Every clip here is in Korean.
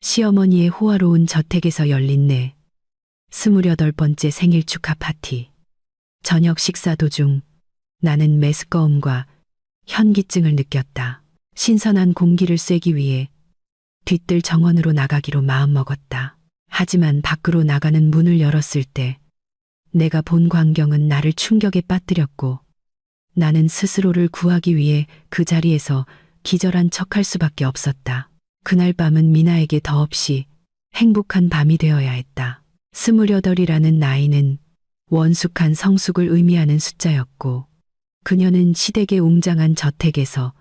시어머니의 호화로운 저택에서 열린 내 28번째 생일 축하 파티. 저녁 식사 도중 나는 메스꺼움과 현기증을 느꼈다. 신선한 공기를 쐬기 위해 뒤뜰 정원으로 나가기로 마음먹었다. 하지만 밖으로 나가는 문을 열었을 때 내가 본 광경은 나를 충격에 빠뜨렸고 나는 스스로를 구하기 위해 그 자리에서 기절한 척할 수밖에 없었다. 그날 밤은 미나에게 더없이 행복한 밤이 되어야 했다. 28이라는 나이는 원숙한 성숙을 의미하는 숫자였고 그녀는 시댁의 웅장한 저택에서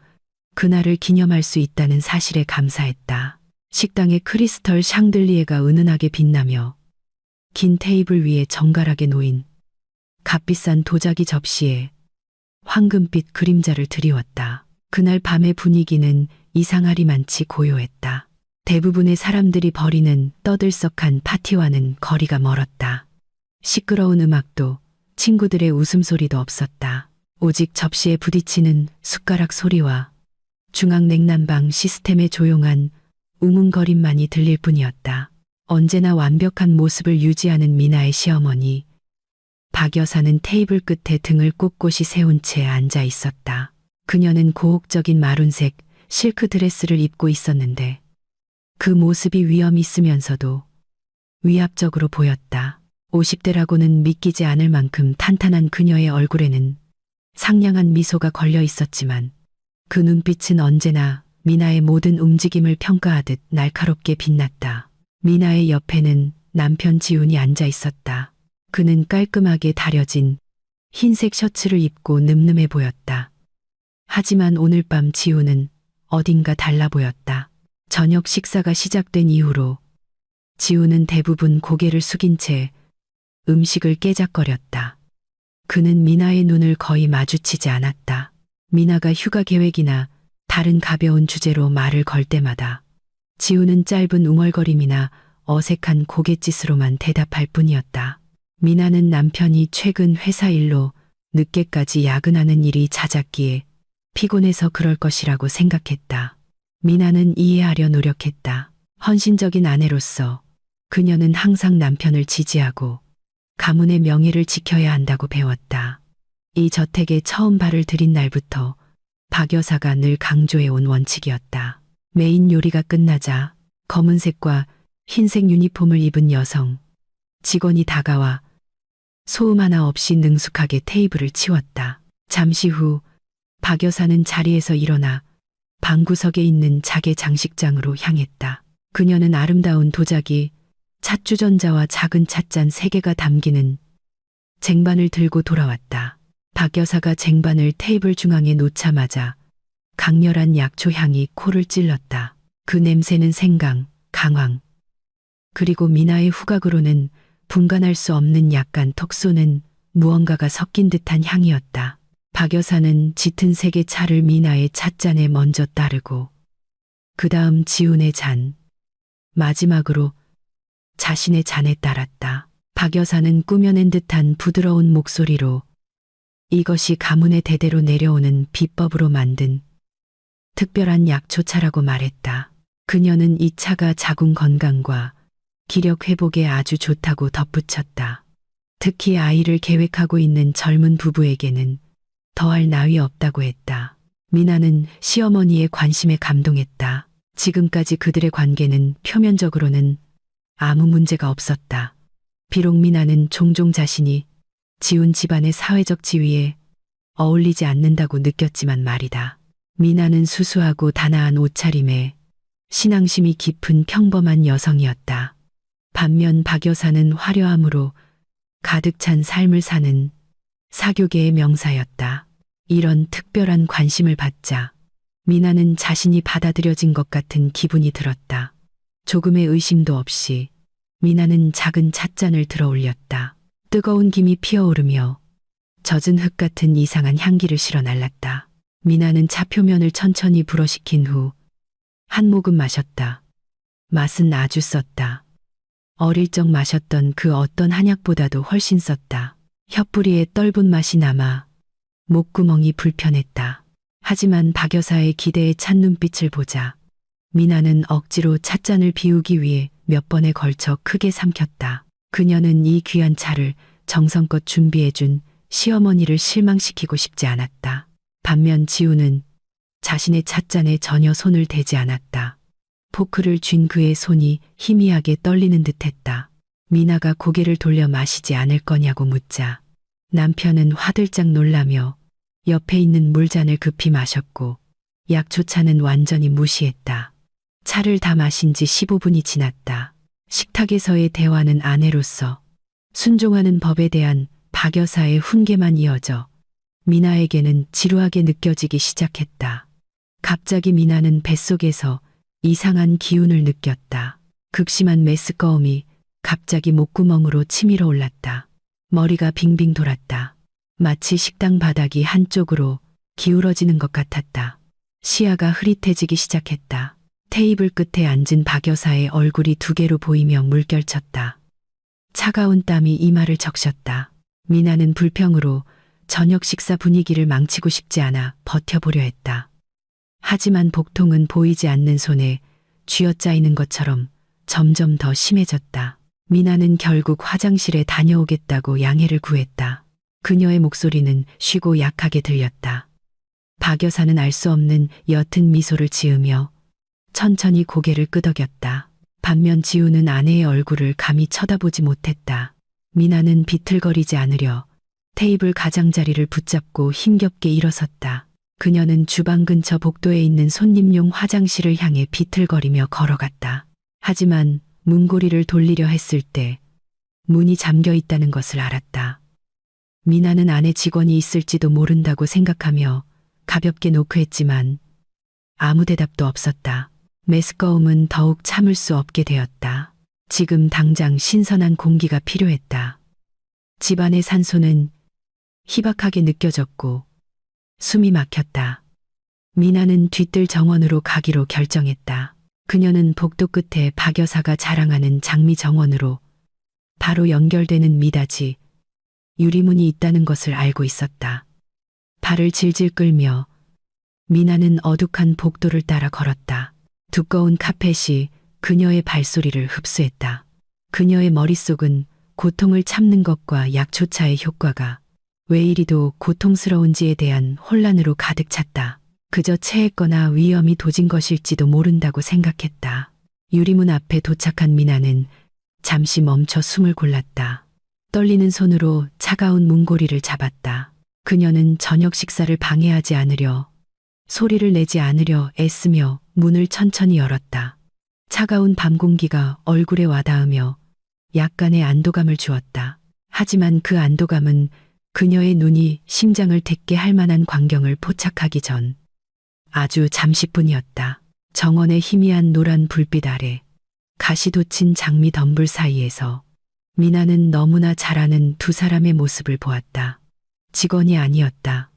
그날을 기념할 수 있다는 사실에 감사했다. 식당의 크리스털 샹들리에가 은은하게 빛나며 긴 테이블 위에 정갈하게 놓인 값비싼 도자기 접시에 황금빛 그림자를 드리웠다. 그날 밤의 분위기는 이상하리만치 고요했다. 대부분의 사람들이 벌이는 떠들썩한 파티와는 거리가 멀었다. 시끄러운 음악도 친구들의 웃음소리도 없었다. 오직 접시에 부딪히는 숟가락 소리와 중앙냉난방 시스템의 조용한 우문거림만이 들릴 뿐이었다. 언제나 완벽한 모습을 유지하는 미나의 시어머니 박 여사는 테이블 끝에 등을 꼿꼿이 세운 채 앉아 있었다. 그녀는 고혹적인 마룬색 실크 드레스를 입고 있었는데 그 모습이 위험 있으면서도 위압적으로 보였다. 50대라고는 믿기지 않을 만큼 탄탄한 그녀의 얼굴에는 상냥한 미소가 걸려 있었지만 그 눈빛은 언제나 미나의 모든 움직임을 평가하듯 날카롭게 빛났다. 미나의 옆에는 남편 지훈이 앉아 있었다. 그는 깔끔하게 다려진 흰색 셔츠를 입고 늠름해 보였다. 하지만 오늘 밤 지훈은 어딘가 달라 보였다. 저녁 식사가 시작된 이후로 지훈은 대부분 고개를 숙인 채 음식을 깨작거렸다. 그는 미나의 눈을 거의 마주치지 않았다. 미나가 휴가 계획이나 다른 가벼운 주제로 말을 걸 때마다 지훈은 짧은 웅얼거림이나 어색한 고갯짓으로만 대답할 뿐이었다. 미나는 남편이 최근 회사 일로 늦게까지 야근하는 일이 잦았기에 피곤해서 그럴 것이라고 생각했다. 미나는 이해하려 노력했다. 헌신적인 아내로서 그녀는 항상 남편을 지지하고 가문의 명예를 지켜야 한다고 배웠다. 이 저택에 처음 발을 들인 날부터 박 여사가 늘 강조해온 원칙이었다. 메인 요리가 끝나자 검은색과 흰색 유니폼을 입은 여성 직원이 다가와 소음 하나 없이 능숙하게 테이블을 치웠다. 잠시 후 박 여사는 자리에서 일어나 방구석에 있는 자개 장식장으로 향했다. 그녀는 아름다운 도자기, 찻주전자와 작은 찻잔 3개가 담기는 쟁반을 들고 돌아왔다. 박 여사가 쟁반을 테이블 중앙에 놓자마자 강렬한 약초 향이 코를 찔렀다. 그 냄새는 생강, 강황, 그리고 미나의 후각으로는 분간할 수 없는 약간 톡 쏘는 무언가가 섞인 듯한 향이었다. 박 여사는 짙은 색의 차를 미나의 찻잔에 먼저 따르고 그 다음 지훈의 잔, 마지막으로 자신의 잔에 따랐다. 박 여사는 꾸며낸 듯한 부드러운 목소리로 이것이 가문의 대대로 내려오는 비법으로 만든 특별한 약초차라고 말했다. 그녀는 이 차가 자궁 건강과 기력 회복에 아주 좋다고 덧붙였다. 특히 아이를 계획하고 있는 젊은 부부에게는 더할 나위 없다고 했다. 미나는 시어머니의 관심에 감동했다. 지금까지 그들의 관계는 표면적으로는 아무 문제가 없었다. 비록 미나는 종종 자신이 지훈 집안의 사회적 지위에 어울리지 않는다고 느꼈지만 말이다. 미나는 수수하고 단아한 옷차림에 신앙심이 깊은 평범한 여성이었다. 반면 박 여사는 화려함으로 가득 찬 삶을 사는 사교계의 명사였다. 이런 특별한 관심을 받자 미나는 자신이 받아들여진 것 같은 기분이 들었다. 조금의 의심도 없이 미나는 작은 찻잔을 들어 올렸다. 뜨거운 김이 피어오르며 젖은 흙 같은 이상한 향기를 실어 날랐다. 미나는 차 표면을 천천히 불어식힌 후 한 모금 마셨다. 맛은 아주 썼다. 어릴 적 마셨던 그 어떤 한약보다도 훨씬 썼다. 혀뿌리에 떫은 맛이 남아 목구멍이 불편했다. 하지만 박 여사의 기대에 찬 눈빛을 보자 미나는 억지로 찻잔을 비우기 위해 몇 번에 걸쳐 크게 삼켰다. 그녀는 이 귀한 차를 정성껏 준비해준 시어머니를 실망시키고 싶지 않았다. 반면 지우는 자신의 찻잔에 전혀 손을 대지 않았다. 포크를 쥔 그의 손이 희미하게 떨리는 듯했다. 미나가 고개를 돌려 마시지 않을 거냐고 묻자 남편은 화들짝 놀라며 옆에 있는 물잔을 급히 마셨고 약초차는 완전히 무시했다. 차를 다 마신 지 15분이 지났다. 식탁에서의 대화는 아내로서 순종하는 법에 대한 박 여사의 훈계만 이어져 미나에게는 지루하게 느껴지기 시작했다. 갑자기 미나는 뱃속에서 이상한 기운을 느꼈다. 극심한 메스꺼움이 갑자기 목구멍으로 치밀어 올랐다. 머리가 빙빙 돌았다. 마치 식당 바닥이 한쪽으로 기울어지는 것 같았다. 시야가 흐릿해지기 시작했다. 테이블 끝에 앉은 박 여사의 얼굴이 두 개로 보이며 물결쳤다. 차가운 땀이 이마를 적셨다. 미나는 불평으로 저녁 식사 분위기를 망치고 싶지 않아 버텨보려 했다. 하지만 복통은 보이지 않는 손에 쥐어짜이는 것처럼 점점 더 심해졌다. 미나는 결국 화장실에 다녀오겠다고 양해를 구했다. 그녀의 목소리는 쉬고 약하게 들렸다. 박 여사는 알 수 없는 옅은 미소를 지으며 천천히 고개를 끄덕였다. 반면 지우는 아내의 얼굴을 감히 쳐다보지 못했다. 미나는 비틀거리지 않으려 테이블 가장자리를 붙잡고 힘겹게 일어섰다. 그녀는 주방 근처 복도에 있는 손님용 화장실을 향해 비틀거리며 걸어갔다. 하지만 문고리를 돌리려 했을 때 문이 잠겨 있다는 것을 알았다. 미나는 안에 직원이 있을지도 모른다고 생각하며 가볍게 노크했지만 아무 대답도 없었다. 메스꺼움은 더욱 참을 수 없게 되었다. 지금 당장 신선한 공기가 필요했다. 집안의 산소는 희박하게 느껴졌고 숨이 막혔다. 미나는 뒤뜰 정원으로 가기로 결정했다. 그녀는 복도 끝에 박 여사가 자랑하는 장미 정원으로 바로 연결되는 미닫이 유리문이 있다는 것을 알고 있었다. 발을 질질 끌며 미나는 어둑한 복도를 따라 걸었다. 두꺼운 카펫이 그녀의 발소리를 흡수했다. 그녀의 머릿속은 고통을 참는 것과 약초차의 효과가 왜 이리도 고통스러운지에 대한 혼란으로 가득 찼다. 그저 체했거나 위험이 도진 것일지도 모른다고 생각했다. 유리문 앞에 도착한 미나는 잠시 멈춰 숨을 골랐다. 떨리는 손으로 차가운 문고리를 잡았다. 그녀는 저녁 식사를 방해하지 않으려 소리를 내지 않으려 애쓰며 문을 천천히 열었다. 차가운 밤 공기가 얼굴에 와닿으며 약간의 안도감을 주었다. 하지만 그 안도감은 그녀의 눈이 심장을 닫게 할 만한 광경을 포착하기 전 아주 잠시뿐이었다. 정원의 희미한 노란 불빛 아래 가시 돋친 장미 덤불 사이에서 미나는 너무나 잘 아는 두 사람의 모습을 보았다. 직원이 아니었다.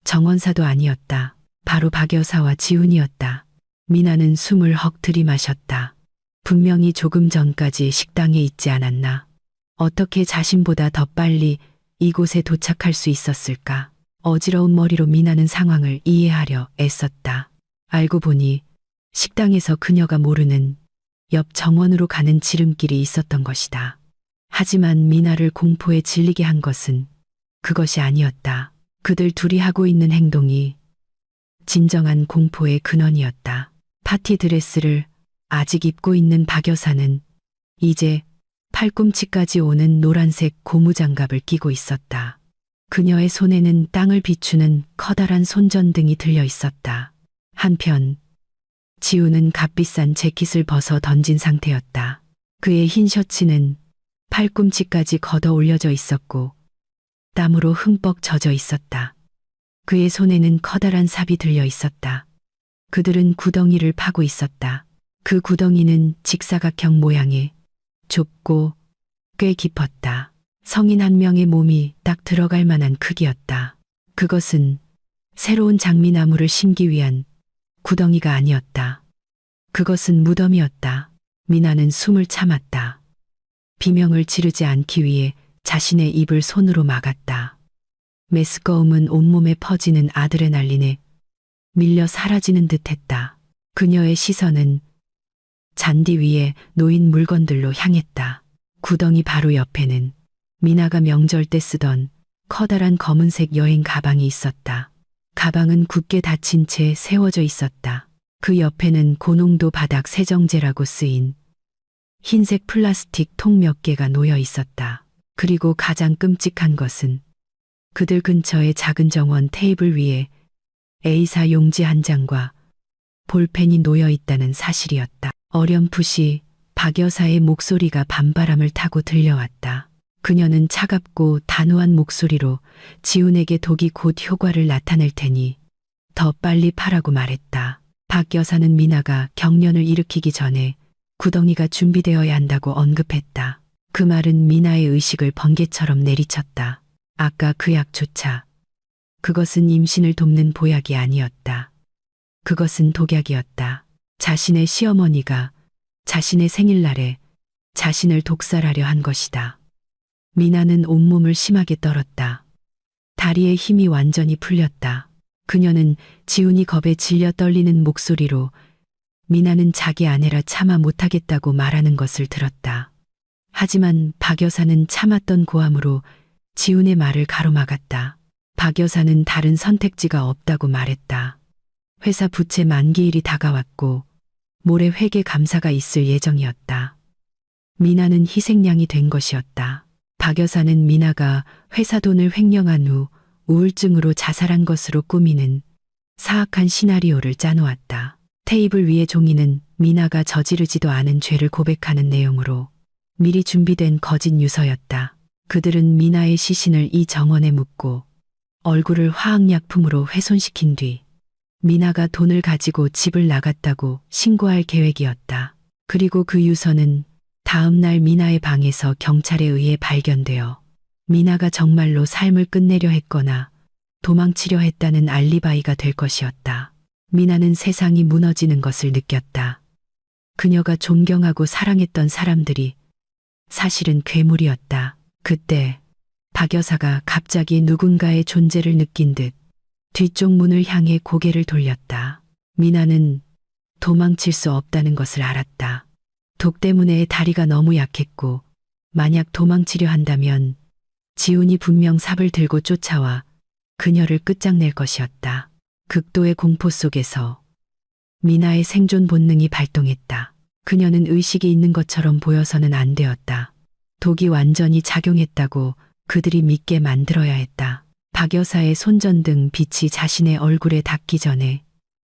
정원사도 아니었다. 바로 박 여사와 지훈이었다. 미나는 숨을 헉 들이마셨다. 분명히 조금 전까지 식당에 있지 않았나. 어떻게 자신보다 더 빨리 이곳에 도착할 수 있었을까? 어지러운 머리로 미나는 상황을 이해하려 애썼다. 알고 보니 식당에서 그녀가 모르는 옆 정원으로 가는 지름길이 있었던 것이다. 하지만 미나를 공포에 질리게 한 것은 그것이 아니었다. 그들 둘이 하고 있는 행동이 진정한 공포의 근원이었다. 파티 드레스를 아직 입고 있는 박 여사는 이제 팔꿈치까지 오는 노란색 고무장갑을 끼고 있었다. 그녀의 손에는 땅을 비추는 커다란 손전등이 들려 있었다. 한편 지우는 값비싼 재킷을 벗어 던진 상태였다. 그의 흰 셔츠는 팔꿈치까지 걷어 올려져 있었고 땀으로 흠뻑 젖어 있었다. 그의 손에는 커다란 삽이 들려 있었다. 그들은 구덩이를 파고 있었다. 그 구덩이는 직사각형 모양의 좁고 꽤 깊었다. 성인 한 명의 몸이 딱 들어갈 만한 크기였다. 그것은 새로운 장미나무를 심기 위한 구덩이가 아니었다. 그것은 무덤이었다. 미나는 숨을 참았다. 비명을 지르지 않기 위해 자신의 입을 손으로 막았다. 메스꺼움은 온몸에 퍼지는 아드레날린에 밀려 사라지는 듯했다. 그녀의 시선은 잔디 위에 놓인 물건들로 향했다. 구덩이 바로 옆에는 미나가 명절 때 쓰던 커다란 검은색 여행 가방이 있었다. 가방은 굳게 닫힌 채 세워져 있었다. 그 옆에는 고농도 바닥 세정제라고 쓰인 흰색 플라스틱 통 몇 개가 놓여 있었다. 그리고 가장 끔찍한 것은 그들 근처의 작은 정원 테이블 위에 A사 용지 한 장과 볼펜이 놓여 있다는 사실이었다. 어렴풋이 박 여사의 목소리가 밤바람을 타고 들려왔다. 그녀는 차갑고 단호한 목소리로 지훈에게 독이 곧 효과를 나타낼 테니 더 빨리 파라고 말했다. 박 여사는 미나가 경련을 일으키기 전에 구덩이가 준비되어야 한다고 언급했다. 그 말은 미나의 의식을 번개처럼 내리쳤다. 아까 그 약조차 그것은 임신을 돕는 보약이 아니었다. 그것은 독약이었다. 자신의 시어머니가 자신의 생일날에 자신을 독살하려 한 것이다. 미나는 온몸을 심하게 떨었다. 다리에 힘이 완전히 풀렸다. 그녀는 지훈이 겁에 질려 떨리는 목소리로 미나는 자기 아내라 차마 못하겠다고 말하는 것을 들었다. 하지만 박 여사는 참았던 고함으로 지훈의 말을 가로막았다. 박 여사는 다른 선택지가 없다고 말했다. 회사 부채 만기일이 다가왔고 모레 회계 감사가 있을 예정이었다. 미나는 희생양이 된 것이었다. 박 여사는 미나가 회사 돈을 횡령한 후 우울증으로 자살한 것으로 꾸미는 사악한 시나리오를 짜놓았다. 테이블 위의 종이는 미나가 저지르지도 않은 죄를 고백하는 내용으로 미리 준비된 거짓 유서였다. 그들은 미나의 시신을 이 정원에 묻고 얼굴을 화학약품으로 훼손시킨 뒤 미나가 돈을 가지고 집을 나갔다고 신고할 계획이었다. 그리고 그 유서는 다음 날 미나의 방에서 경찰에 의해 발견되어 미나가 정말로 삶을 끝내려 했거나 도망치려 했다는 알리바이가 될 것이었다. 미나는 세상이 무너지는 것을 느꼈다. 그녀가 존경하고 사랑했던 사람들이 사실은 괴물이었다. 그때 박 여사가 갑자기 누군가의 존재를 느낀 듯 뒤쪽 문을 향해 고개를 돌렸다. 미나는 도망칠 수 없다는 것을 알았다. 독 때문에 다리가 너무 약했고 만약 도망치려 한다면 지훈이 분명 삽을 들고 쫓아와 그녀를 끝장낼 것이었다. 극도의 공포 속에서 미나의 생존 본능이 발동했다. 그녀는 의식이 있는 것처럼 보여서는 안 되었다. 독이 완전히 작용했다고 그들이 믿게 만들어야 했다. 박 여사의 손전등 빛이 자신의 얼굴에 닿기 전에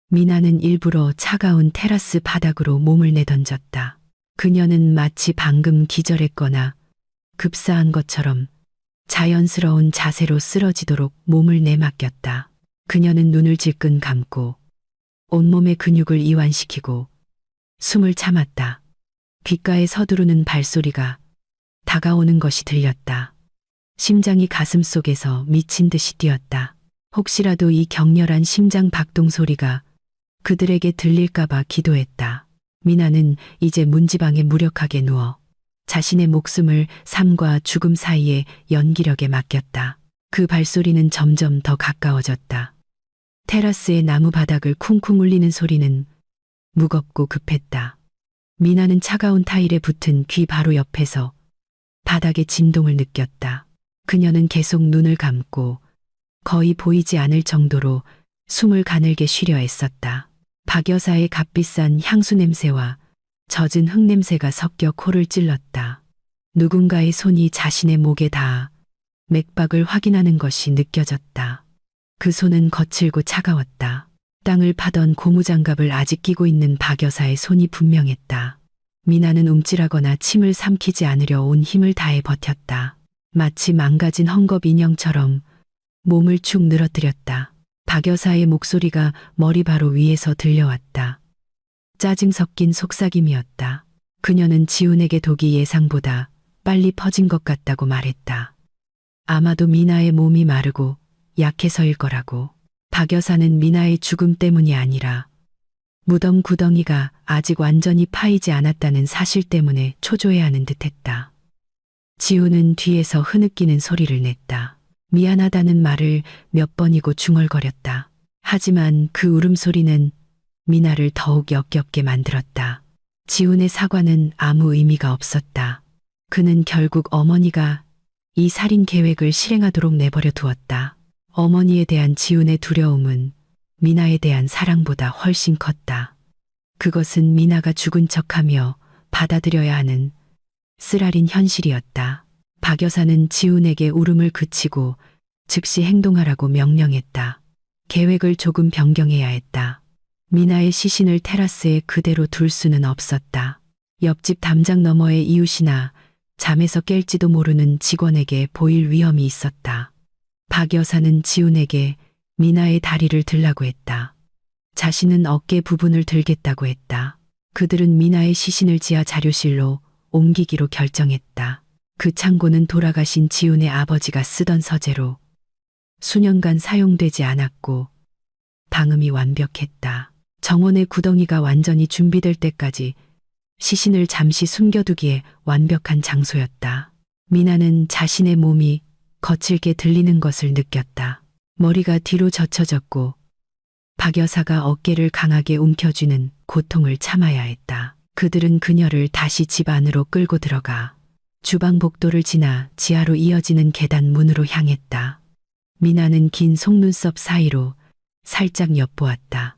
미나는 일부러 차가운 테라스 바닥으로 몸을 내던졌다. 그녀는 마치 방금 기절했거나 급사한 것처럼 자연스러운 자세로 쓰러지도록 몸을 내맡겼다. 그녀는 눈을 질끈 감고 온몸의 근육을 이완시키고 숨을 참았다. 귓가에 서두르는 발소리가 다가오는 것이 들렸다. 심장이 가슴 속에서 미친 듯이 뛰었다. 혹시라도 이 격렬한 심장 박동 소리가 그들에게 들릴까봐 기도했다. 미나는 이제 문지방에 무력하게 누워 자신의 목숨을 삶과 죽음 사이의 연기력에 맡겼다. 그 발소리는 점점 더 가까워졌다. 테라스의 나무 바닥을 쿵쿵 울리는 소리는 무겁고 급했다. 미나는 차가운 타일에 붙은 귀 바로 옆에서 바닥의 진동을 느꼈다. 그녀는 계속 눈을 감고 거의 보이지 않을 정도로 숨을 가늘게 쉬려 애썼다. 박 여사의 값비싼 향수 냄새와 젖은 흙 냄새가 섞여 코를 찔렀다. 누군가의 손이 자신의 목에 닿아 맥박을 확인하는 것이 느껴졌다. 그 손은 거칠고 차가웠다. 땅을 파던 고무장갑을 아직 끼고 있는 박 여사의 손이 분명했다. 미나는 움찔하거나 침을 삼키지 않으려 온 힘을 다해 버텼다. 마치 망가진 헝겊 인형처럼 몸을 축 늘어뜨렸다. 박 여사의 목소리가 머리 바로 위에서 들려왔다. 짜증 섞인 속삭임이었다. 그녀는 지훈에게 독이 예상보다 빨리 퍼진 것 같다고 말했다. 아마도 미나의 몸이 마르고 약해서일 거라고. 박 여사는 미나의 죽음 때문이 아니라 무덤 구덩이가 아직 완전히 파이지 않았다는 사실 때문에 초조해하는 듯했다. 지훈은 뒤에서 흐느끼는 소리를 냈다. 미안하다는 말을 몇 번이고 중얼거렸다. 하지만 그 울음소리는 미나를 더욱 역겹게 만들었다. 지훈의 사과는 아무 의미가 없었다. 그는 결국 어머니가 이 살인 계획을 실행하도록 내버려 두었다. 어머니에 대한 지훈의 두려움은 미나에 대한 사랑보다 훨씬 컸다. 그것은 미나가 죽은 척하며 받아들여야 하는 쓰라린 현실이었다. 박 여사는 지훈에게 울음을 그치고 즉시 행동하라고 명령했다. 계획을 조금 변경해야 했다. 미나의 시신을 테라스에 그대로 둘 수는 없었다. 옆집 담장 너머의 이웃이나 잠에서 깰지도 모르는 직원에게 보일 위험이 있었다. 박 여사는 지훈에게 미나의 다리를 들라고 했다. 자신은 어깨 부분을 들겠다고 했다. 그들은 미나의 시신을 지하 자료실로 옮기기로 결정했다. 그 창고는 돌아가신 지훈의 아버지가 쓰던 서재로 수년간 사용되지 않았고 방음이 완벽했다. 정원의 구덩이가 완전히 준비될 때까지 시신을 잠시 숨겨두기에 완벽한 장소였다. 미나는 자신의 몸이 거칠게 들리는 것을 느꼈다. 머리가 뒤로 젖혀졌고 박 여사가 어깨를 강하게 움켜쥐는 고통을 참아야 했다. 그들은 그녀를 다시 집 안으로 끌고 들어가 주방 복도를 지나 지하로 이어지는 계단 문으로 향했다. 미나는 긴 속눈썹 사이로 살짝 엿보았다.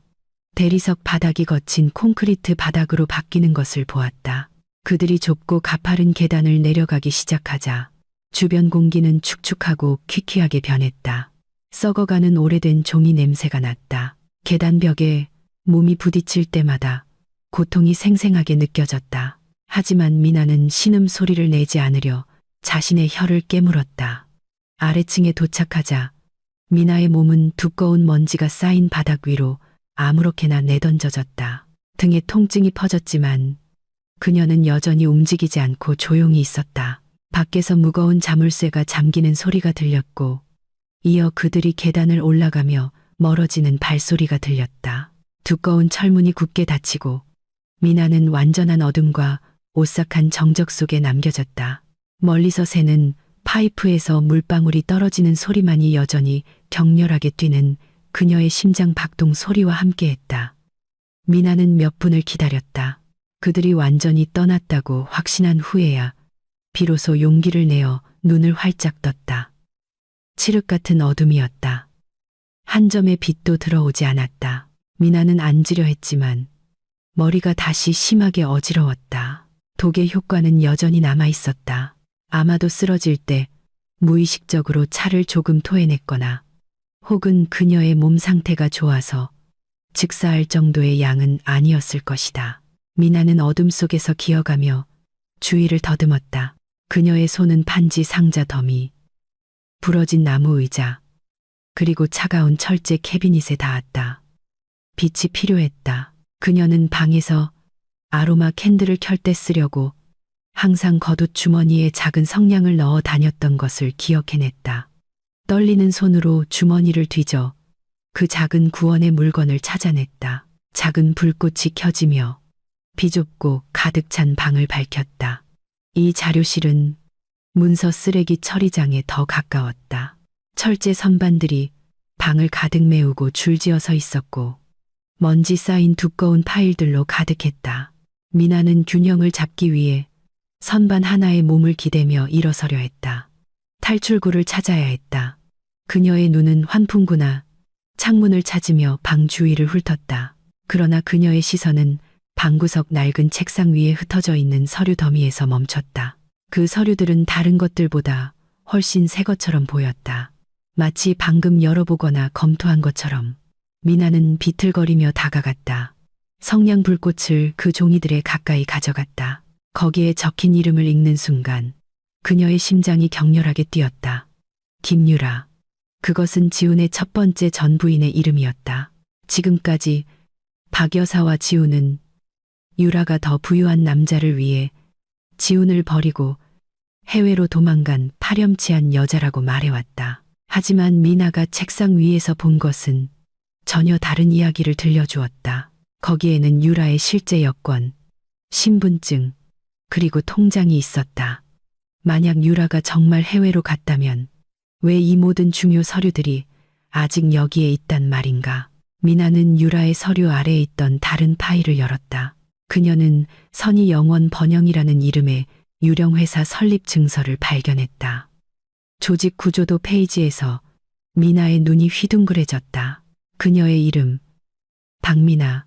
대리석 바닥이 거친 콘크리트 바닥으로 바뀌는 것을 보았다. 그들이 좁고 가파른 계단을 내려가기 시작하자 주변 공기는 축축하고 퀴퀴하게 변했다. 썩어가는 오래된 종이 냄새가 났다. 계단벽에 몸이 부딪힐 때마다 고통이 생생하게 느껴졌다. 하지만 미나는 신음 소리를 내지 않으려 자신의 혀를 깨물었다. 아래층에 도착하자 미나의 몸은 두꺼운 먼지가 쌓인 바닥 위로 아무렇게나 내던져졌다. 등에 통증이 퍼졌지만 그녀는 여전히 움직이지 않고 조용히 있었다. 밖에서 무거운 자물쇠가 잠기는 소리가 들렸고 이어 그들이 계단을 올라가며 멀어지는 발소리가 들렸다. 두꺼운 철문이 굳게 닫히고 미나는 완전한 어둠과 오싹한 정적 속에 남겨졌다. 멀리서 새는 파이프에서 물방울이 떨어지는 소리만이 여전히 격렬하게 뛰는 그녀의 심장 박동 소리와 함께했다. 미나는 몇 분을 기다렸다. 그들이 완전히 떠났다고 확신한 후에야 비로소 용기를 내어 눈을 활짝 떴다. 칠흑 같은 어둠이었다. 한 점의 빛도 들어오지 않았다. 미나는 앉으려 했지만 머리가 다시 심하게 어지러웠다. 독의 효과는 여전히 남아 있었다. 아마도 쓰러질 때 무의식적으로 차를 조금 토해냈거나 혹은 그녀의 몸 상태가 좋아서 즉사할 정도의 양은 아니었을 것이다. 미나는 어둠 속에서 기어가며 주위를 더듬었다. 그녀의 손은 판지 상자 더미, 부러진 나무 의자, 그리고 차가운 철제 캐비닛에 닿았다. 빛이 필요했다. 그녀는 방에서 아로마 캔들을 켤 때 쓰려고 항상 겉옷 주머니에 작은 성냥을 넣어 다녔던 것을 기억해냈다. 떨리는 손으로 주머니를 뒤져 그 작은 구원의 물건을 찾아냈다. 작은 불꽃이 켜지며 비좁고 가득 찬 방을 밝혔다. 이 자료실은 문서 쓰레기 처리장에 더 가까웠다. 철제 선반들이 방을 가득 메우고 줄지어 서 있었고 먼지 쌓인 두꺼운 파일들로 가득했다. 미나는 균형을 잡기 위해 선반 하나에 몸을 기대며 일어서려 했다. 탈출구를 찾아야 했다. 그녀의 눈은 환풍구나 창문을 찾으며 방 주위를 훑었다. 그러나 그녀의 시선은 방구석 낡은 책상 위에 흩어져 있는 서류 더미에서 멈췄다. 그 서류들은 다른 것들보다 훨씬 새 것처럼 보였다. 마치 방금 열어보거나 검토한 것처럼. 미나는 비틀거리며 다가갔다. 성냥 불꽃을 그 종이들에 가까이 가져갔다. 거기에 적힌 이름을 읽는 순간 그녀의 심장이 격렬하게 뛰었다. 김유라. 그것은 지훈의 첫 번째 전 부인의 이름이었다. 지금까지 박 여사와 지훈은 유라가 더 부유한 남자를 위해 지훈을 버리고 해외로 도망간 파렴치한 여자라고 말해왔다. 하지만 미나가 책상 위에서 본 것은 전혀 다른 이야기를 들려주었다. 거기에는 유라의 실제 여권, 신분증, 그리고 통장이 있었다. 만약 유라가 정말 해외로 갔다면 왜 이 모든 중요 서류들이 아직 여기에 있단 말인가? 미나는 유라의 서류 아래에 있던 다른 파일을 열었다. 그녀는 선희 영원 번영이라는 이름의 유령 회사 설립 증서를 발견했다. 조직 구조도 페이지에서 미나의 눈이 휘둥그레졌다. 그녀의 이름, 박미나,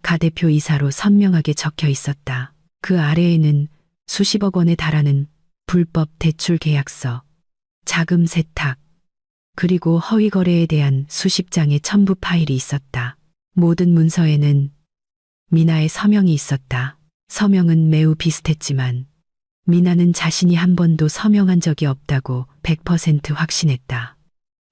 가 대표 이사로 선명하게 적혀 있었다. 그 아래에는 수십억 원에 달하는 불법 대출 계약서, 자금 세탁, 그리고 허위 거래에 대한 수십 장의 첨부 파일이 있었다. 모든 문서에는 미나의 서명이 있었다. 서명은 매우 비슷했지만 미나는 자신이 한 번도 서명한 적이 없다고 100% 확신했다.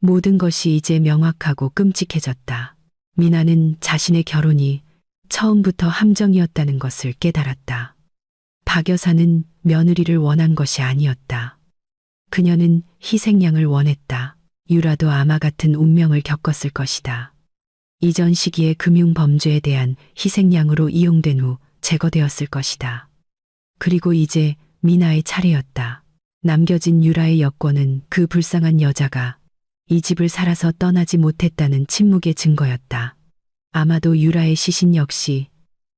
모든 것이 이제 명확하고 끔찍해졌다. 미나는 자신의 결혼이 처음부터 함정이었다는 것을 깨달았다. 박 여사는 며느리를 원한 것이 아니었다. 그녀는 희생양을 원했다. 유라도 아마 같은 운명을 겪었을 것이다. 이전 시기의 금융범죄에 대한 희생양으로 이용된 후 제거되었을 것이다. 그리고 이제 미나의 차례였다. 남겨진 유라의 여권은 그 불쌍한 여자가 이 집을 살아서 떠나지 못했다는 침묵의 증거였다. 아마도 유라의 시신 역시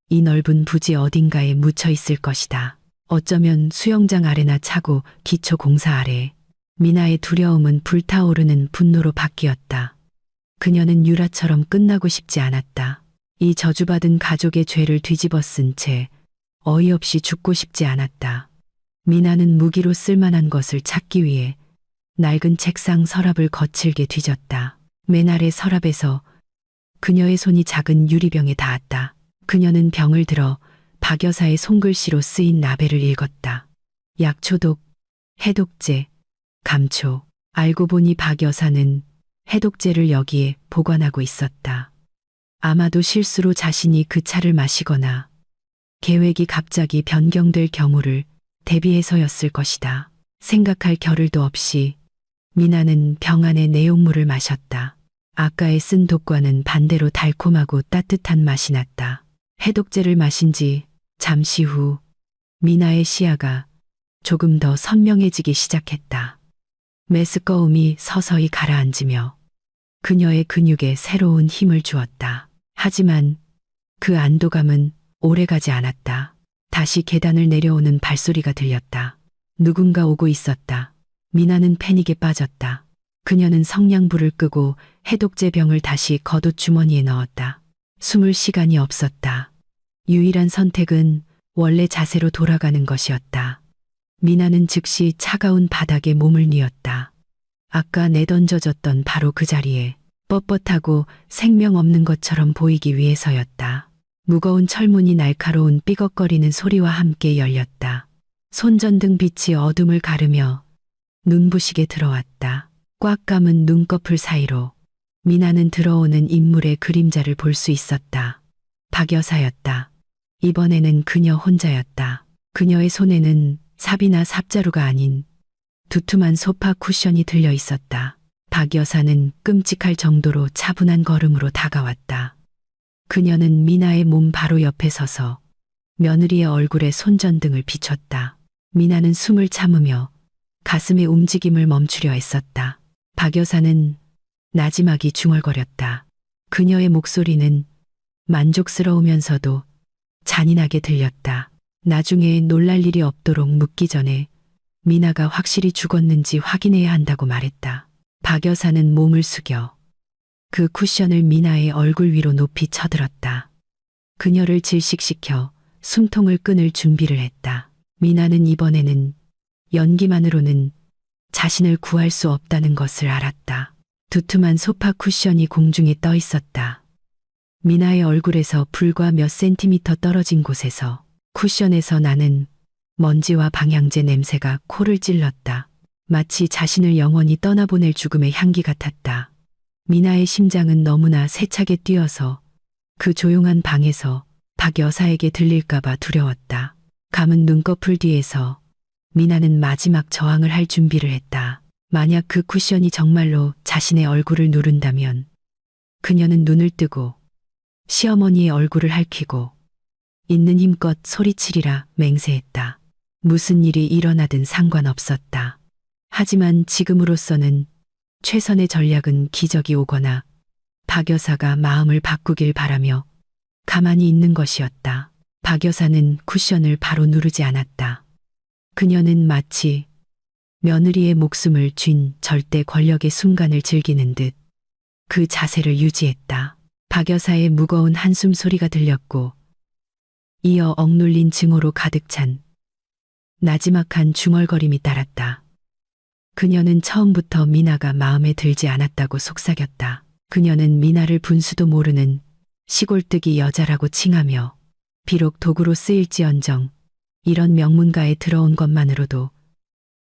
이 넓은 부지 어딘가에 묻혀 있을 것이다. 어쩌면 수영장 아래나 차고 기초 공사 아래. 미나의 두려움은 불타오르는 분노로 바뀌었다. 그녀는 유라처럼 끝나고 싶지 않았다. 이 저주받은 가족의 죄를 뒤집어 쓴 채 어이없이 죽고 싶지 않았다. 미나는 무기로 쓸만한 것을 찾기 위해 낡은 책상 서랍을 거칠게 뒤졌다. 맨 아래 서랍에서 그녀의 손이 작은 유리병에 닿았다. 그녀는 병을 들어 박 여사의 손글씨로 쓰인 라벨을 읽었다. 약초독, 해독제, 감초. 알고 보니 박 여사는 해독제를 여기에 보관하고 있었다. 아마도 실수로 자신이 그 차를 마시거나 계획이 갑자기 변경될 경우를 대비해서였을 것이다. 생각할 겨를도 없이 미나는 병 안의 내용물을 마셨다. 아까에 쓴 독과는 반대로 달콤하고 따뜻한 맛이 났다. 해독제를 마신 지 잠시 후 미나의 시야가 조금 더 선명해지기 시작했다. 메스꺼움이 서서히 가라앉으며 그녀의 근육에 새로운 힘을 주었다. 하지만 그 안도감은 오래가지 않았다. 다시 계단을 내려오는 발소리가 들렸다. 누군가 오고 있었다. 미나는 패닉에 빠졌다. 그녀는 성냥불을 끄고 해독제 병을 다시 겉옷 주머니에 넣었다. 숨을 시간이 없었다. 유일한 선택은 원래 자세로 돌아가는 것이었다. 미나는 즉시 차가운 바닥에 몸을 뉘었다. 아까 내던져졌던 바로 그 자리에 뻣뻣하고 생명 없는 것처럼 보이기 위해서였다. 무거운 철문이 날카로운 삐걱거리는 소리와 함께 열렸다. 손전등 빛이 어둠을 가르며 눈부시게 들어왔다. 꽉 감은 눈꺼풀 사이로 미나는 들어오는 인물의 그림자를 볼 수 있었다. 박 여사였다. 이번에는 그녀 혼자였다. 그녀의 손에는 삽이나 삽자루가 아닌 두툼한 소파 쿠션이 들려 있었다. 박 여사는 끔찍할 정도로 차분한 걸음으로 다가왔다. 그녀는 미나의 몸 바로 옆에 서서 며느리의 얼굴에 손전등을 비췄다. 미나는 숨을 참으며 가슴의 움직임을 멈추려 했었다. 박 여사는 나지막이 중얼거렸다. 그녀의 목소리는 만족스러우면서도 잔인하게 들렸다. 나중에 놀랄 일이 없도록 묻기 전에 미나가 확실히 죽었는지 확인해야 한다고 말했다. 박 여사는 몸을 숙여 그 쿠션을 미나의 얼굴 위로 높이 쳐들었다. 그녀를 질식시켜 숨통을 끊을 준비를 했다. 미나는 이번에는 연기만으로는 자신을 구할 수 없다는 것을 알았다. 두툼한 소파 쿠션이 공중에 떠 있었다. 미나의 얼굴에서 불과 몇 센티미터 떨어진 곳에서 쿠션에서 나는 먼지와 방향제 냄새가 코를 찔렀다. 마치 자신을 영원히 떠나보낼 죽음의 향기 같았다. 미나의 심장은 너무나 세차게 뛰어서 그 조용한 방에서 박 여사에게 들릴까봐 두려웠다. 감은 눈꺼풀 뒤에서 미나는 마지막 저항을 할 준비를 했다. 만약 그 쿠션이 정말로 자신의 얼굴을 누른다면 그녀는 눈을 뜨고 시어머니의 얼굴을 핥히고 있는 힘껏 소리치리라 맹세했다. 무슨 일이 일어나든 상관없었다. 하지만 지금으로서는 최선의 전략은 기적이 오거나 박 여사가 마음을 바꾸길 바라며 가만히 있는 것이었다. 박 여사는 쿠션을 바로 누르지 않았다. 그녀는 마치 며느리의 목숨을 쥔 절대 권력의 순간을 즐기는 듯 그 자세를 유지했다. 박 여사의 무거운 한숨 소리가 들렸고 이어 억눌린 증오로 가득 찬 나지막한 중얼거림이 따랐다. 그녀는 처음부터 미나가 마음에 들지 않았다고 속삭였다. 그녀는 미나를 분수도 모르는 시골뜨기 여자라고 칭하며 비록 도구로 쓰일지언정 이런 명문가에 들어온 것만으로도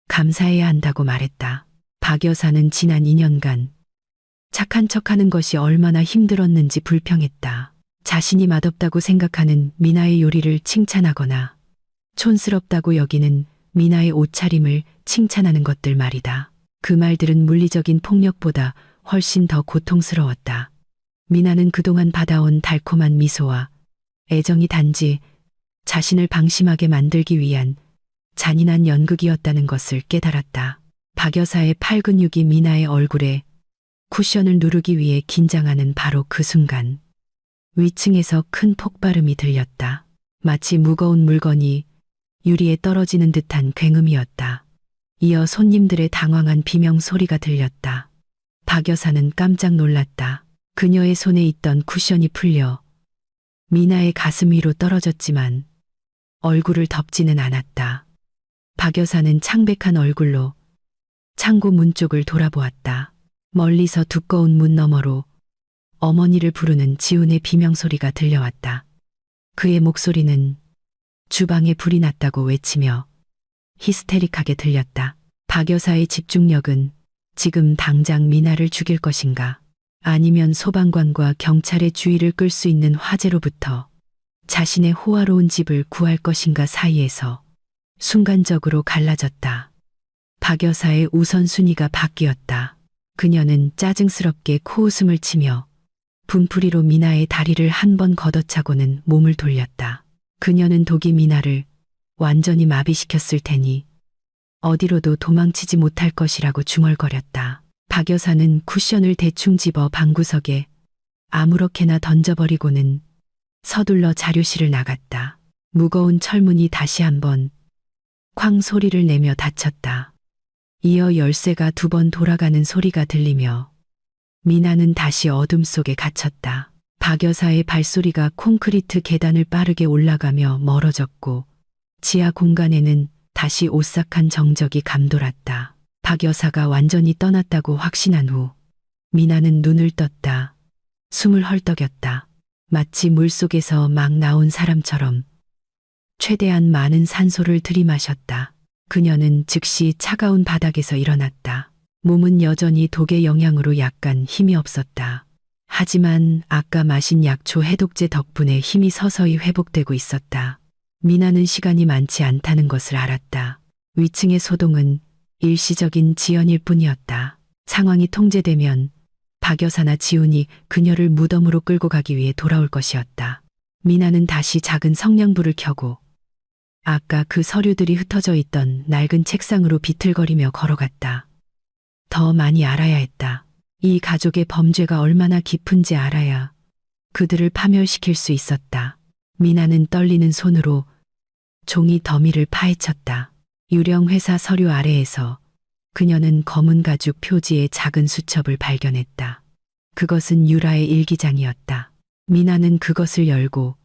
감사해야 한다고 말했다. 박 여사는 지난 2년간 착한 척하는 것이 얼마나 힘들었는지 불평했다. 자신이 맛없다고 생각하는 미나의 요리를 칭찬하거나 촌스럽다고 여기는 미나의 옷차림을 칭찬하는 것들 말이다. 그 말들은 물리적인 폭력보다 훨씬 더 고통스러웠다. 미나는 그동안 받아온 달콤한 미소와 애정이 단지 자신을 방심하게 만들기 위한 잔인한 연극이었다는 것을 깨달았다. 박 여사의 팔 근육이 미나의 얼굴에 쿠션을 누르기 위해 긴장하는 바로 그 순간 위층에서 큰 폭발음이 들렸다. 마치 무거운 물건이 유리에 떨어지는 듯한 굉음이었다. 이어 손님들의 당황한 비명 소리가 들렸다. 박 여사는 깜짝 놀랐다. 그녀의 손에 있던 쿠션이 풀려 미나의 가슴 위로 떨어졌지만 얼굴을 덮지는 않았다. 박 여사는 창백한 얼굴로 창고 문 쪽을 돌아보았다. 멀리서 두꺼운 문 너머로 어머니를 부르는 지훈의 비명소리가 들려왔다. 그의 목소리는 주방에 불이 났다고 외치며 히스테릭하게 들렸다. 박 여사의 집중력은 지금 당장 미나를 죽일 것인가 아니면 소방관과 경찰의 주의를 끌 수 있는 화재로부터 자신의 호화로운 집을 구할 것인가 사이에서 순간적으로 갈라졌다. 박 여사의 우선순위가 바뀌었다. 그녀는 짜증스럽게 코웃음을 치며 분풀이로 미나의 다리를 한 번 걷어차고는 몸을 돌렸다. 그녀는 독이 미나를 완전히 마비시켰을 테니 어디로도 도망치지 못할 것이라고 중얼거렸다. 박 여사는 쿠션을 대충 집어 방구석에 아무렇게나 던져버리고는 서둘러 자료실을 나갔다. 무거운 철문이 다시 한번 쾅 소리를 내며 닫혔다. 이어 열쇠가 2번 돌아가는 소리가 들리며 미나는 다시 어둠 속에 갇혔다. 박 여사의 발소리가 콘크리트 계단을 빠르게 올라가며 멀어졌고 지하 공간에는 다시 오싹한 정적이 감돌았다. 박 여사가 완전히 떠났다고 확신한 후 미나는 눈을 떴다. 숨을 헐떡였다. 마치 물속에서 막 나온 사람처럼 최대한 많은 산소를 들이마셨다. 그녀는 즉시 차가운 바닥에서 일어났다. 몸은 여전히 독의 영향으로 약간 힘이 없었다. 하지만 아까 마신 약초 해독제 덕분에 힘이 서서히 회복되고 있었다. 미나는 시간이 많지 않다는 것을 알았다. 위층의 소동은 일시적인 지연일 뿐이었다. 상황이 통제되면 박 여사나 지훈이 그녀를 무덤으로 끌고 가기 위해 돌아올 것이었다. 미나는 다시 작은 성냥불을 켜고 아까 그 서류들이 흩어져 있던 낡은 책상으로 비틀거리며 걸어갔다. 더 많이 알아야 했다. 이 가족의 범죄가 얼마나 깊은지 알아야 그들을 파멸시킬 수 있었다. 미나는 떨리는 손으로 종이 더미를 파헤쳤다. 유령 회사 서류 아래에서 그녀는 검은 가죽 표지의 작은 수첩을 발견했다. 그것은 유라의 일기장이었다. 미나는 그것을 열고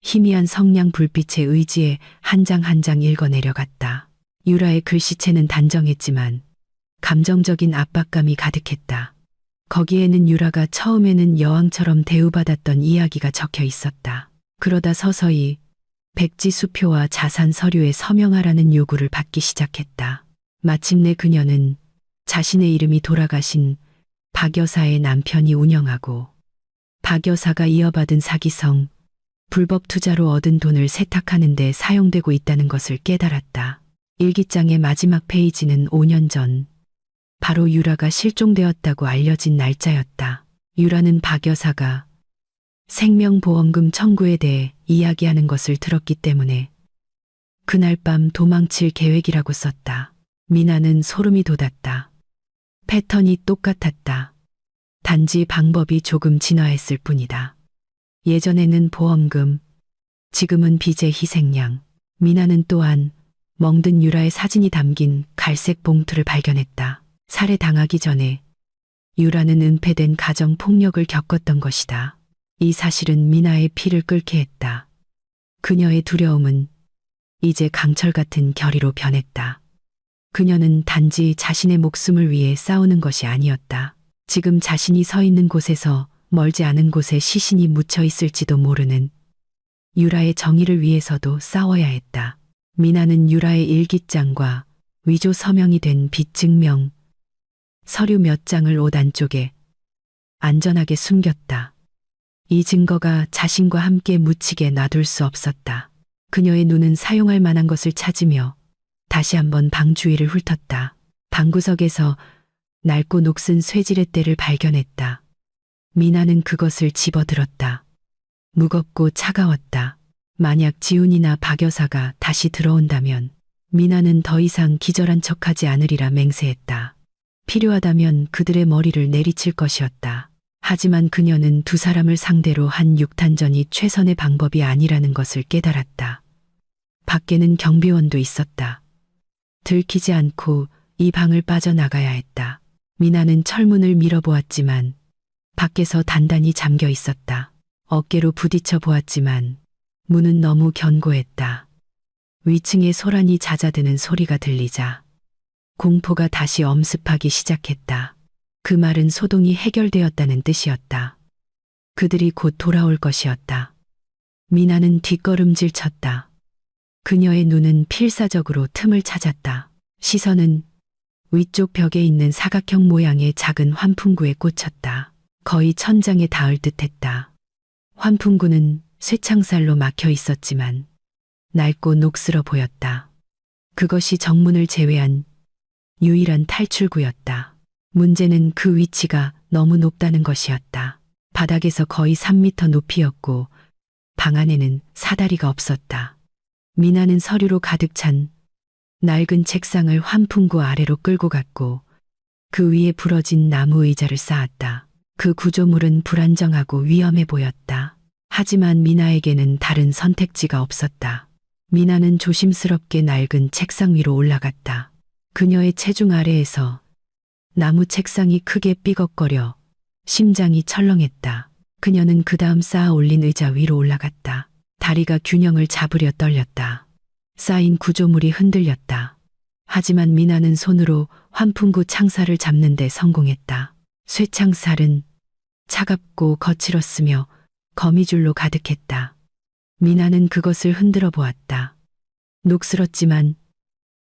희미한 성냥 불빛에 의지해 한 장 한 장 읽어내려갔다. 유라의 글씨체는 단정했지만 감정적인 압박감이 가득했다. 거기에는 유라가 처음에는 여왕처럼 대우받았던 이야기가 적혀 있었다. 그러다 서서히 백지 수표와 자산 서류에 서명하라는 요구를 받기 시작했다. 마침내 그녀는 자신의 이름이 돌아가신 박 여사의 남편이 운영하고 박 여사가 이어받은 사기성, 불법 투자로 얻은 돈을 세탁하는 데 사용되고 있다는 것을 깨달았다. 일기장의 마지막 페이지는 5년 전, 바로 유라가 실종되었다고 알려진 날짜였다. 유라는 박 여사가 생명보험금 청구에 대해 이야기하는 것을 들었기 때문에 그날 밤 도망칠 계획이라고 썼다. 미나는 소름이 돋았다. 패턴이 똑같았다. 단지 방법이 조금 진화했을 뿐이다. 예전에는 보험금, 지금은 빚의 희생양. 미나는 또한 멍든 유라의 사진이 담긴 갈색 봉투를 발견했다. 살해당하기 전에 유라는 은폐된 가정 폭력을 겪었던 것이다. 이 사실은 미나의 피를 끓게 했다. 그녀의 두려움은 이제 강철 같은 결의로 변했다. 그녀는 단지 자신의 목숨을 위해 싸우는 것이 아니었다. 지금 자신이 서 있는 곳에서 멀지 않은 곳에 시신이 묻혀 있을지도 모르는 유라의 정의를 위해서도 싸워야 했다. 미나는 유라의 일기장과 위조 서명이 된 빚 증명 서류 몇 장을 옷 안쪽에 안전하게 숨겼다. 이 증거가 자신과 함께 묻히게 놔둘 수 없었다. 그녀의 눈은 사용할 만한 것을 찾으며 다시 한번 방 주위를 훑었다. 방구석에서 낡고 녹슨 쇠지렛대를 발견했다. 미나는 그것을 집어들었다. 무겁고 차가웠다. 만약 지훈이나 박 여사가 다시 들어온다면 미나는 더 이상 기절한 척하지 않으리라 맹세했다. 필요하다면 그들의 머리를 내리칠 것이었다. 하지만 그녀는 두 사람을 상대로 한 육탄전이 최선의 방법이 아니라는 것을 깨달았다. 밖에는 경비원도 있었다. 들키지 않고 이 방을 빠져나가야 했다. 미나는 철문을 밀어보았지만 밖에서 단단히 잠겨 있었다. 어깨로 부딪혀 보았지만 문은 너무 견고했다. 위층에 소란이 잦아드는 소리가 들리자 공포가 다시 엄습하기 시작했다. 그 말은 소동이 해결되었다는 뜻이었다. 그들이 곧 돌아올 것이었다. 미나는 뒷걸음질 쳤다. 그녀의 눈은 필사적으로 틈을 찾았다. 시선은 위쪽 벽에 있는 사각형 모양의 작은 환풍구에 꽂혔다. 거의 천장에 닿을 듯했다. 환풍구는 쇠창살로 막혀 있었지만 낡고 녹슬어 보였다. 그것이 정문을 제외한 유일한 탈출구였다. 문제는 그 위치가 너무 높다는 것이었다. 바닥에서 거의 3미터 높이였고 방 안에는 사다리가 없었다. 미나는 서류로 가득 찬 낡은 책상을 환풍구 아래로 끌고 갔고 그 위에 부러진 나무 의자를 쌓았다. 그 구조물은 불안정하고 위험해 보였다. 하지만 미나에게는 다른 선택지가 없었다. 미나는 조심스럽게 낡은 책상 위로 올라갔다. 그녀의 체중 아래에서 나무 책상이 크게 삐걱거려 심장이 철렁했다. 그녀는 그 다음 쌓아 올린 의자 위로 올라갔다. 다리가 균형을 잡으려 떨렸다. 쌓인 구조물이 흔들렸다. 하지만 미나는 손으로 환풍구 창살을 잡는 데 성공했다. 쇠창살은 차갑고 거칠었으며 거미줄로 가득했다. 미나는 그것을 흔들어 보았다. 녹슬었지만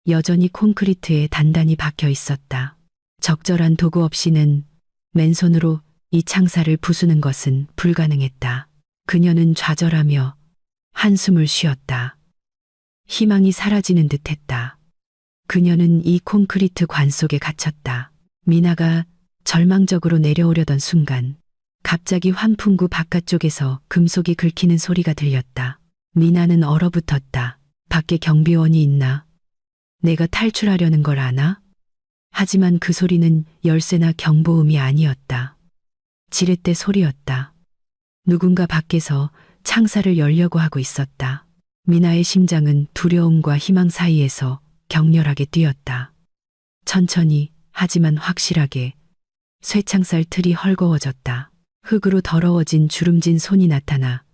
여전히 콘크리트에 단단히 박혀 있었다. 적절한 도구 없이는 맨손으로 이 창살을 부수는 것은 불가능했다. 그녀는 좌절하며 한숨을 쉬었다. 희망이 사라지는 듯했다. 그녀는 이 콘크리트 관 속에 갇혔다. 미나가 절망적으로 내려오려던 순간 갑자기 환풍구 바깥쪽에서 금속이 긁히는 소리가 들렸다. 미나는 얼어붙었다. 밖에 경비원이 있나? 내가 탈출하려는 걸 아나? 하지만 그 소리는 열쇠나 경보음이 아니었다. 지렛대 소리였다. 누군가 밖에서 창살을 열려고 하고 있었다. 미나의 심장은 두려움과 희망 사이에서 격렬하게 뛰었다. 천천히 하지만 확실하게 쇠창살 틀이 헐거워졌다. 흙으로 더러워진 주름진 손이 나타나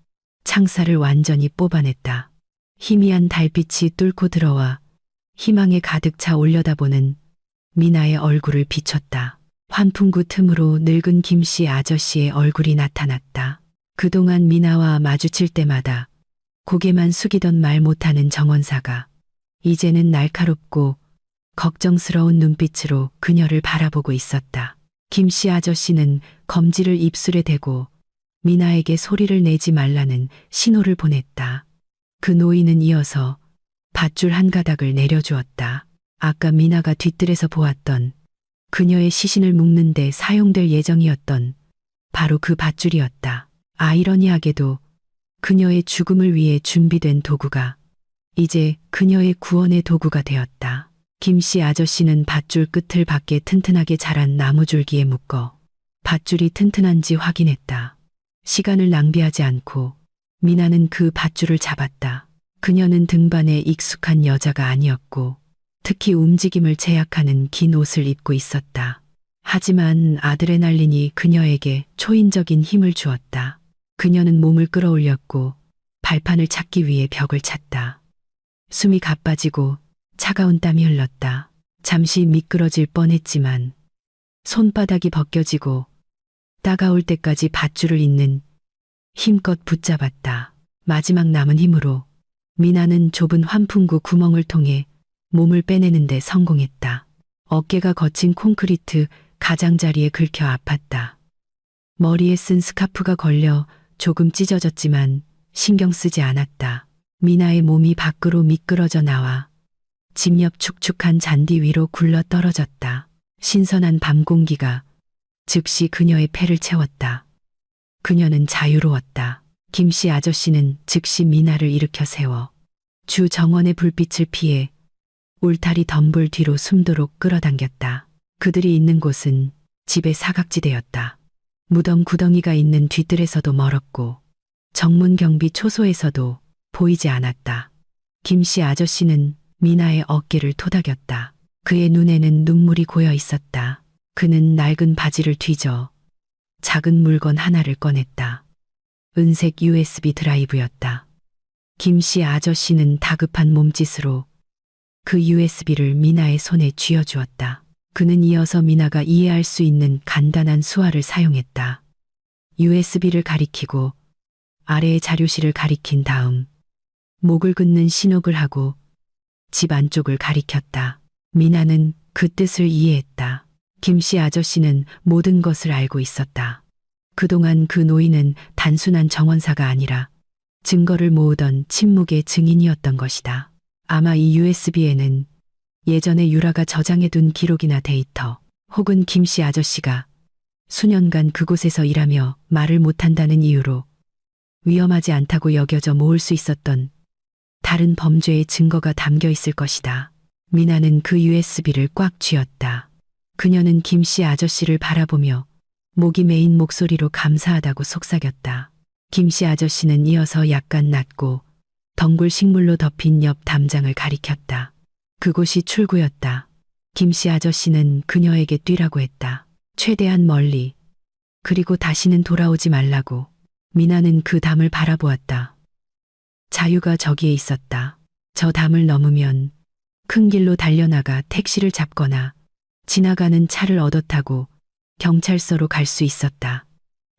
창살을 완전히 뽑아냈다. 희미한 달빛이 뚫고 들어와 희망에 가득 차 올려다보는 미나의 얼굴을 비췄다. 환풍구 틈으로 늙은 김씨 아저씨의 얼굴이 나타났다. 그동안 미나와 마주칠 때마다 고개만 숙이던 말 못하는 정원사가 이제는 날카롭고 걱정스러운 눈빛으로 그녀를 바라보고 있었다. 김씨 아저씨는 검지를 입술에 대고 미나에게 소리를 내지 말라는 신호를 보냈다. 그 노인은 이어서 밧줄 한 가닥을 내려주었다. 아까 미나가 뒤뜰에서 보았던 그녀의 시신을 묶는 데 사용될 예정이었던 바로 그 밧줄이었다. 아이러니하게도 그녀의 죽음을 위해 준비된 도구가 이제 그녀의 구원의 도구가 되었다. 김씨 아저씨는 밧줄 끝을 밖에 튼튼하게 자란 나무줄기에 묶어 밧줄이 튼튼한지 확인했다. 시간을 낭비하지 않고 미나는 그 밧줄을 잡았다. 그녀는 등반에 익숙한 여자가 아니었고 특히 움직임을 제약하는 긴 옷을 입고 있었다. 하지만 아드레날린이 그녀에게 초인적인 힘을 주었다. 그녀는 몸을 끌어올렸고 발판을 찾기 위해 벽을 찼다. 숨이 가빠지고 차가운 땀이 흘렀다. 잠시 미끄러질 뻔했지만 손바닥이 벗겨지고 따가울 때까지 밧줄을 잇는 힘껏 붙잡았다. 마지막 남은 힘으로 미나는 좁은 환풍구 구멍을 통해 몸을 빼내는데 성공했다. 어깨가 거친 콘크리트 가장자리에 긁혀 아팠다. 머리에 쓴 스카프가 걸려 조금 찢어졌지만 신경 쓰지 않았다. 미나의 몸이 밖으로 미끄러져 나와 집 옆 축축한 잔디 위로 굴러 떨어졌다. 신선한 밤 공기가 즉시 그녀의 폐를 채웠다. 그녀는 자유로웠다. 김씨 아저씨는 즉시 미나를 일으켜 세워 주 정원의 불빛을 피해 울타리 덤불 뒤로 숨도록 끌어당겼다. 그들이 있는 곳은 집의 사각지대였다. 무덤 구덩이가 있는 뒤뜰에서도 멀었고 정문 경비 초소에서도 보이지 않았다. 김씨 아저씨는 미나의 어깨를 토닥였다. 그의 눈에는 눈물이 고여 있었다. 그는 낡은 바지를 뒤져 작은 물건 하나를 꺼냈다. 은색 USB 드라이브였다. 김씨 아저씨는 다급한 몸짓으로 그 USB를 미나의 손에 쥐어주었다. 그는 이어서 미나가 이해할 수 있는 간단한 수화를 사용했다. USB를 가리키고 아래의 자료실을 가리킨 다음 목을 긋는 신호를 하고 집 안쪽을 가리켰다. 미나는 그 뜻을 이해했다. 김씨 아저씨는 모든 것을 알고 있었다. 그동안 그 노인은 단순한 정원사가 아니라 증거를 모으던 침묵의 증인이었던 것이다. 아마 이 USB에는 예전에 유라가 저장해둔 기록이나 데이터, 혹은 김씨 아저씨가 수년간 그곳에서 일하며 말을 못한다는 이유로 위험하지 않다고 여겨져 모을 수 있었던 다른 범죄의 증거가 담겨 있을 것이다. 미나는 그 USB를 꽉 쥐었다. 그녀는 김씨 아저씨를 바라보며 목이 메인 목소리로 감사하다고 속삭였다. 김씨 아저씨는 이어서 약간 낮고 덩굴 식물로 덮인 옆 담장을 가리켰다. 그곳이 출구였다. 김씨 아저씨는 그녀에게 뛰라고 했다. 최대한 멀리. 그리고 다시는 돌아오지 말라고. 미나는 그 담을 바라보았다. 자유가 저기에 있었다. 저 담을 넘으면 큰 길로 달려나가 택시를 잡거나 지나가는 차를 얻어 타고 경찰서로 갈 수 있었다.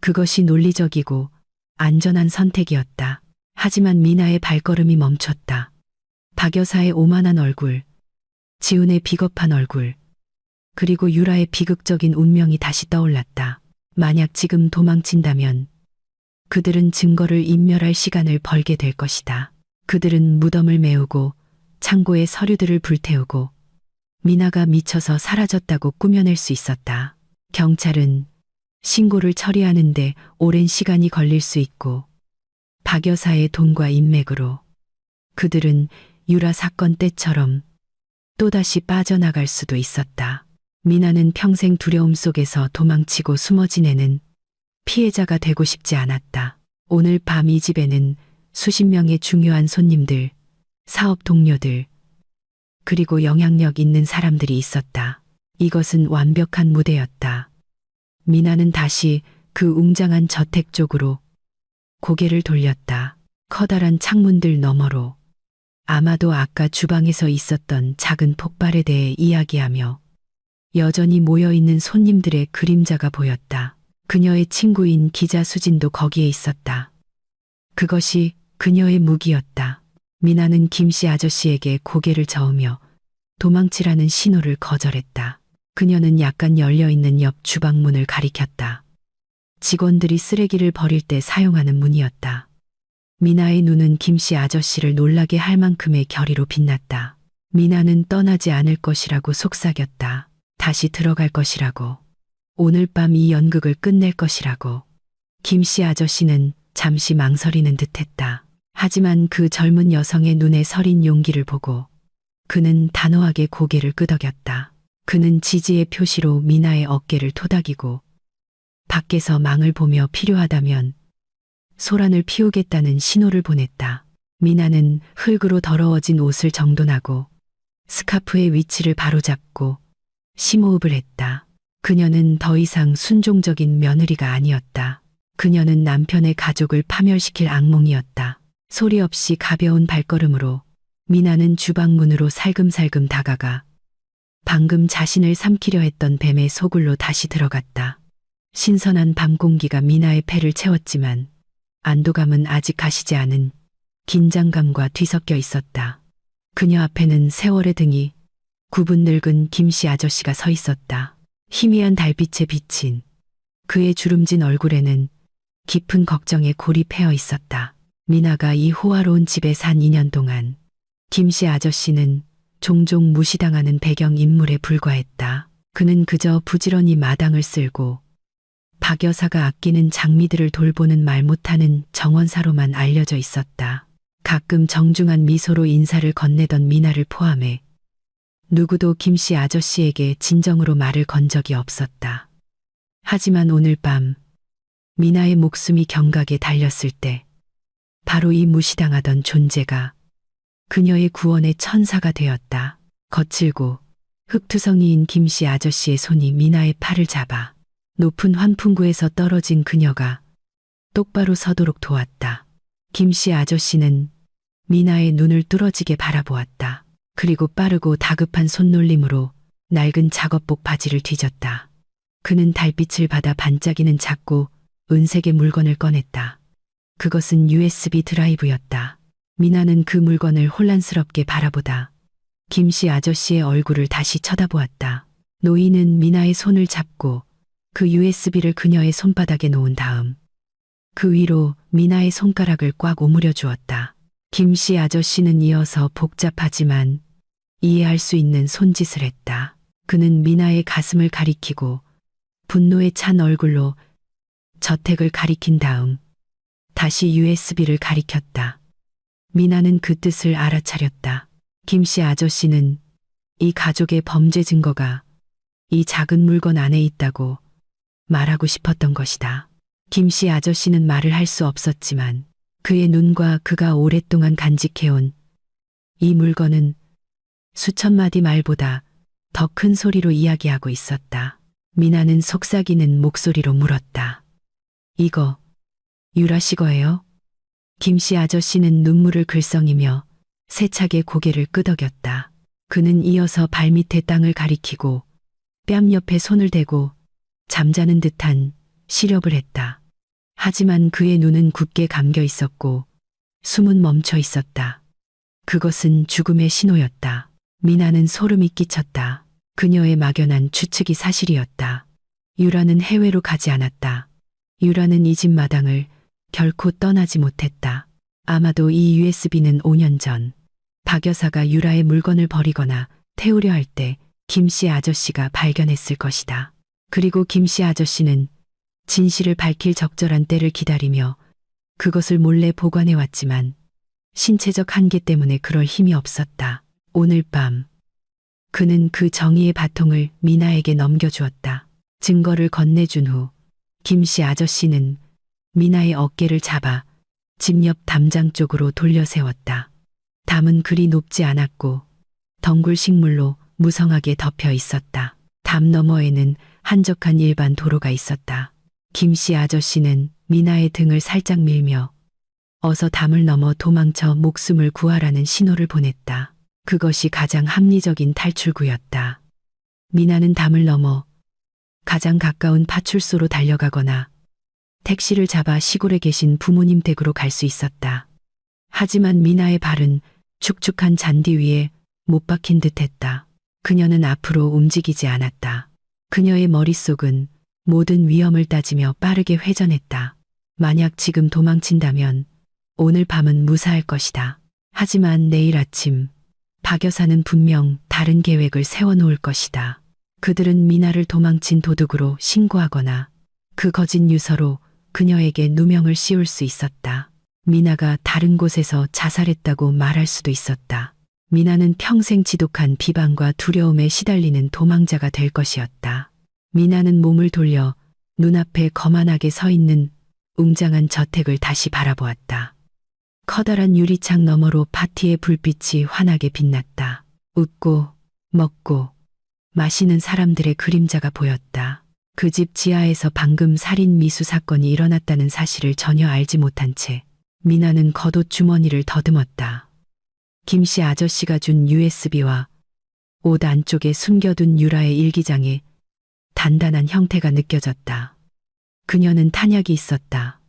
그것이 논리적이고 안전한 선택이었다. 하지만 미나의 발걸음이 멈췄다. 박 여사의 오만한 얼굴, 지훈의 비겁한 얼굴, 그리고 유라의 비극적인 운명이 다시 떠올랐다. 만약 지금 도망친다면 그들은 증거를 인멸할 시간을 벌게 될 것이다. 그들은 무덤을 메우고 창고에 서류들을 불태우고 미나가 미쳐서 사라졌다고 꾸며낼 수 있었다. 경찰은 신고를 처리하는데 오랜 시간이 걸릴 수 있고 박 여사의 돈과 인맥으로 그들은 유라 사건 때처럼 또다시 빠져나갈 수도 있었다. 미나는 평생 두려움 속에서 도망치고 숨어 지내는 피해자가 되고 싶지 않았다. 오늘 밤 이 집에는 수십 명의 중요한 손님들, 사업 동료들, 그리고 영향력 있는 사람들이 있었다. 이것은 완벽한 무대였다. 미나는 다시 그 웅장한 저택 쪽으로 고개를 돌렸다. 커다란 창문들 너머로 아마도 아까 주방에서 있었던 작은 폭발에 대해 이야기하며 여전히 모여있는 손님들의 그림자가 보였다. 그녀의 친구인 기자 수진도 거기에 있었다. 그것이 그녀의 무기였다. 미나는 김씨 아저씨에게 고개를 저으며 도망치라는 신호를 거절했다. 그녀는 약간 열려있는 옆 주방문을 가리켰다. 직원들이 쓰레기를 버릴 때 사용하는 문이었다. 미나의 눈은 김씨 아저씨를 놀라게 할 만큼의 결의로 빛났다. 미나는 떠나지 않을 것이라고 속삭였다. 다시 들어갈 것이라고. 오늘 밤 이 연극을 끝낼 것이라고. 김씨 아저씨는 잠시 망설이는 듯했다. 하지만 그 젊은 여성의 눈에 서린 용기를 보고 그는 단호하게 고개를 끄덕였다. 그는 지지의 표시로 미나의 어깨를 토닥이고 밖에서 망을 보며 필요하다면 소란을 피우겠다는 신호를 보냈다. 미나는 흙으로 더러워진 옷을 정돈하고 스카프의 위치를 바로잡고 심호흡을 했다. 그녀는 더 이상 순종적인 며느리가 아니었다. 그녀는 남편의 가족을 파멸시킬 악몽이었다. 소리 없이 가벼운 발걸음으로 미나는 주방문으로 살금살금 다가가 방금 자신을 삼키려 했던 뱀의 소굴로 다시 들어갔다. 신선한 밤 공기가 미나의 폐를 채웠지만 안도감은 아직 가시지 않은 긴장감과 뒤섞여 있었다. 그녀 앞에는 세월의 등이 굽은 늙은 김씨 아저씨가 서 있었다. 희미한 달빛에 비친 그의 주름진 얼굴에는 깊은 걱정에 골이 패어 있었다. 미나가 이 호화로운 집에 산 2년 동안 김씨 아저씨는 종종 무시당하는 배경 인물에 불과했다. 그는 그저 부지런히 마당을 쓸고 박 여사가 아끼는 장미들을 돌보는 말 못하는 정원사로만 알려져 있었다. 가끔 정중한 미소로 인사를 건네던 미나를 포함해 누구도 김씨 아저씨에게 진정으로 말을 건 적이 없었다. 하지만 오늘 밤 미나의 목숨이 경각에 달렸을 때 바로 이 무시당하던 존재가 그녀의 구원의 천사가 되었다. 거칠고 흙투성이인 김씨 아저씨의 손이 미나의 팔을 잡아 높은 환풍구에서 떨어진 그녀가 똑바로 서도록 도왔다. 김씨 아저씨는 미나의 눈을 뚫어지게 바라보았다. 그리고 빠르고 다급한 손놀림으로 낡은 작업복 바지를 뒤졌다. 그는 달빛을 받아 반짝이는 작고 은색의 물건을 꺼냈다. 그것은 USB 드라이브였다. 미나는 그 물건을 혼란스럽게 바라보다 김씨 아저씨의 얼굴을 다시 쳐다보았다. 노인은 미나의 손을 잡고 그 USB를 그녀의 손바닥에 놓은 다음 그 위로 미나의 손가락을 꽉 오므려 주었다. 김씨 아저씨는 이어서 복잡하지만 이해할 수 있는 손짓을 했다. 그는 미나의 가슴을 가리키고 분노에 찬 얼굴로 저택을 가리킨 다음 다시 USB를 가리켰다. 미나는 그 뜻을 알아차렸다. 김씨 아저씨는 이 가족의 범죄 증거가 이 작은 물건 안에 있다고 말하고 싶었던 것이다. 김씨 아저씨는 말을 할 수 없었지만 그의 눈과 그가 오랫동안 간직해온 이 물건은 수천 마디 말보다 더 큰 소리로 이야기하고 있었다. 미나는 속삭이는 목소리로 물었다. 이거 유라 씨 거예요? 김씨 아저씨는 눈물을 글썽이며 세차게 고개를 끄덕였다. 그는 이어서 발밑에 땅을 가리키고 뺨 옆에 손을 대고 잠자는 듯한 시렵을 했다. 하지만 그의 눈은 굳게 감겨 있었고 숨은 멈춰 있었다. 그것은 죽음의 신호였다. 미나는 소름이 끼쳤다. 그녀의 막연한 추측이 사실이었다. 유라는 해외로 가지 않았다. 유라는 이 집 마당을 결코 떠나지 못했다. 아마도 이 USB는 5년 전 박 여사가 유라의 물건을 버리거나 태우려 할 때 김씨 아저씨가 발견했을 것이다. 그리고 김씨 아저씨는 진실을 밝힐 적절한 때를 기다리며 그것을 몰래 보관해왔지만 신체적 한계 때문에 그럴 힘이 없었다. 오늘 밤 그는 그 정의의 바통을 미나에게 넘겨주었다. 증거를 건네준 후 김씨 아저씨는 미나의 어깨를 잡아 집 옆 담장 쪽으로 돌려 세웠다. 담은 그리 높지 않았고 덩굴 식물로 무성하게 덮여 있었다. 담 너머에는 한적한 일반 도로가 있었다. 김씨 아저씨는 미나의 등을 살짝 밀며 어서 담을 넘어 도망쳐 목숨을 구하라는 신호를 보냈다. 그것이 가장 합리적인 탈출구였다. 미나는 담을 넘어 가장 가까운 파출소로 달려가거나 택시를 잡아 시골에 계신 부모님 댁으로 갈 수 있었다. 하지만 미나의 발은 축축한 잔디 위에 못 박힌 듯했다. 그녀는 앞으로 움직이지 않았다. 그녀의 머릿속은 모든 위험을 따지며 빠르게 회전했다. 만약 지금 도망친다면 오늘 밤은 무사할 것이다. 하지만 내일 아침 박 여사는 분명 다른 계획을 세워놓을 것이다. 그들은 미나를 도망친 도둑으로 신고하거나 그 거짓 유서로 그녀에게 누명을 씌울 수 있었다. 미나가 다른 곳에서 자살했다고 말할 수도 있었다. 미나는 평생 지독한 비방과 두려움에 시달리는 도망자가 될 것이었다. 미나는 몸을 돌려 눈앞에 거만하게 서 있는 웅장한 저택을 다시 바라보았다. 커다란 유리창 너머로 파티의 불빛이 환하게 빛났다. 웃고 먹고 마시는 사람들의 그림자가 보였다. 그 집 지하에서 방금 살인 미수 사건이 일어났다는 사실을 전혀 알지 못한 채 미나는 겉옷 주머니를 더듬었다. 김씨 아저씨가 준 USB와 옷 안쪽에 숨겨둔 유라의 일기장에 단단한 형태가 느껴졌다. 그녀는 탄약이 있었다.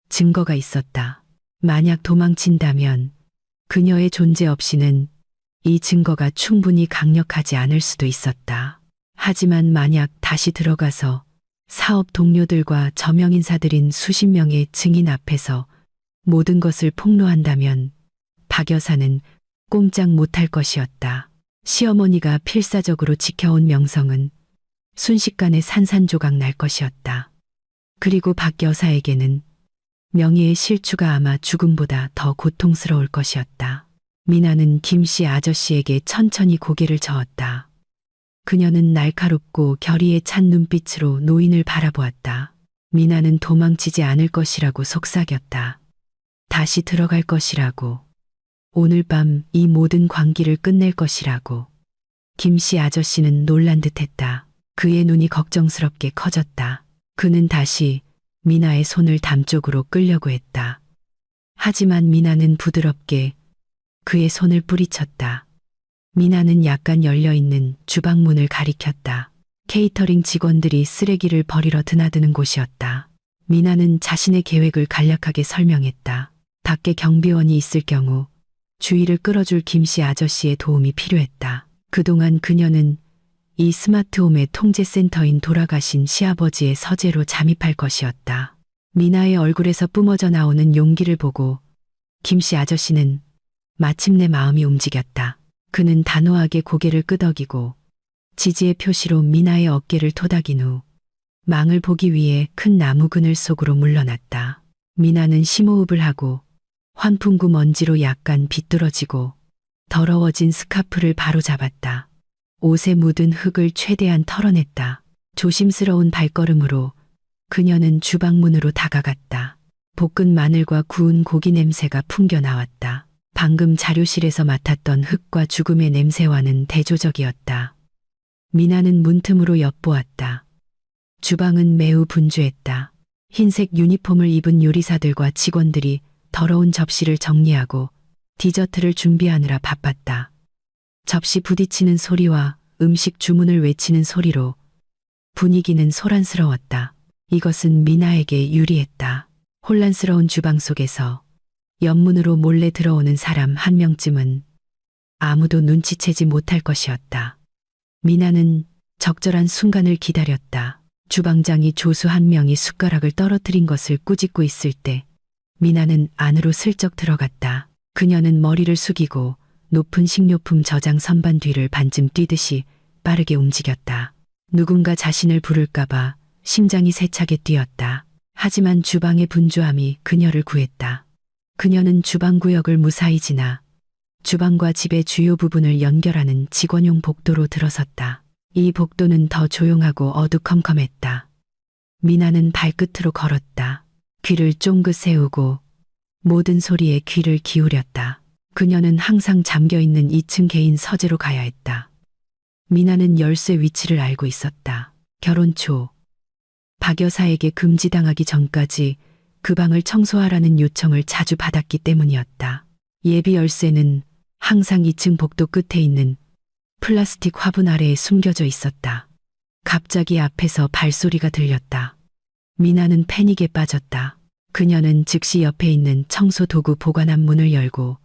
증거가 있었다. 만약 도망친다면 그녀의 존재 없이는 이 증거가 충분히 강력하지 않을 수도 있었다. 하지만 만약 다시 들어가서 사업 동료들과 저명인사들인 수십 명의 증인 앞에서 모든 것을 폭로한다면 박 여사는 꼼짝 못할 것이었다. 시어머니가 필사적으로 지켜온 명성은 순식간에 산산조각 날 것이었다. 그리고 박 여사에게는 명예의 실추가 아마 죽음보다 더 고통스러울 것이었다. 미나는 김씨 아저씨에게 천천히 고개를 저었다. 그녀는 날카롭고 결의에 찬 눈빛으로 노인을 바라보았다. 미나는 도망치지 않을 것이라고 속삭였다. 다시 들어갈 것이라고. 오늘 밤 이 모든 광기를 끝낼 것이라고. 김씨 아저씨는 놀란 듯했다. 그의 눈이 걱정스럽게 커졌다. 그는 다시 미나의 손을 담 쪽으로 끌려고 했다. 하지만 미나는 부드럽게 그의 손을 뿌리쳤다. 미나는 약간 열려있는 주방문을 가리켰다. 케이터링 직원들이 쓰레기를 버리러 드나드는 곳이었다. 미나는 자신의 계획을 간략하게 설명했다. 밖에 경비원이 있을 경우 주의를 끌어줄 김씨 아저씨의 도움이 필요했다. 그동안 그녀는 이 스마트홈의 통제센터인 돌아가신 시아버지의 서재로 잠입할 것이었다. 미나의 얼굴에서 뿜어져 나오는 용기를 보고 김씨 아저씨는 마침내 마음이 움직였다. 그는 단호하게 고개를 끄덕이고 지지의 표시로 미나의 어깨를 토닥인 후 망을 보기 위해 큰 나무 그늘 속으로 물러났다. 미나는 심호흡을 하고 환풍구 먼지로 약간 비뚤어지고 더러워진 스카프를 바로잡았다. 옷에 묻은 흙을 최대한 털어냈다. 조심스러운 발걸음으로 그녀는 주방문으로 다가갔다. 볶은 마늘과 구운 고기 냄새가 풍겨 나왔다. 방금 자료실에서 맡았던 흙과 죽음의 냄새와는 대조적이었다. 미나는 문틈으로 엿보았다. 주방은 매우 분주했다. 흰색 유니폼을 입은 요리사들과 직원들이 더러운 접시를 정리하고 디저트를 준비하느라 바빴다. 접시 부딪히는 소리와 음식 주문을 외치는 소리로 분위기는 소란스러웠다. 이것은 미나에게 유리했다. 혼란스러운 주방 속에서 옆문으로 몰래 들어오는 사람 한 명쯤은 아무도 눈치채지 못할 것이었다. 미나는 적절한 순간을 기다렸다. 주방장이 조수 한 명이 숟가락을 떨어뜨린 것을 꾸짖고 있을 때 미나는 안으로 슬쩍 들어갔다. 그녀는 머리를 숙이고 높은 식료품 저장 선반 뒤를 반쯤 뛰듯이 빠르게 움직였다. 누군가 자신을 부를까봐 심장이 세차게 뛰었다. 하지만 주방의 분주함이 그녀를 구했다. 그녀는 주방 구역을 무사히 지나 주방과 집의 주요 부분을 연결하는 직원용 복도로 들어섰다. 이 복도는 더 조용하고 어두컴컴했다. 미나는 발끝으로 걸었다. 귀를 쫑긋 세우고 모든 소리에 귀를 기울였다. 그녀는 항상 잠겨있는 2층 개인 서재로 가야 했다. 미나는 열쇠 위치를 알고 있었다. 결혼 초 박 여사에게 금지당하기 전까지 그 방을 청소하라는 요청을 자주 받았기 때문이었다. 예비 열쇠는 항상 2층 복도 끝에 있는 플라스틱 화분 아래에 숨겨져 있었다. 갑자기 앞에서 발소리가 들렸다. 미나는 패닉에 빠졌다. 그녀는 즉시 옆에 있는 청소 도구 보관함 문을 열고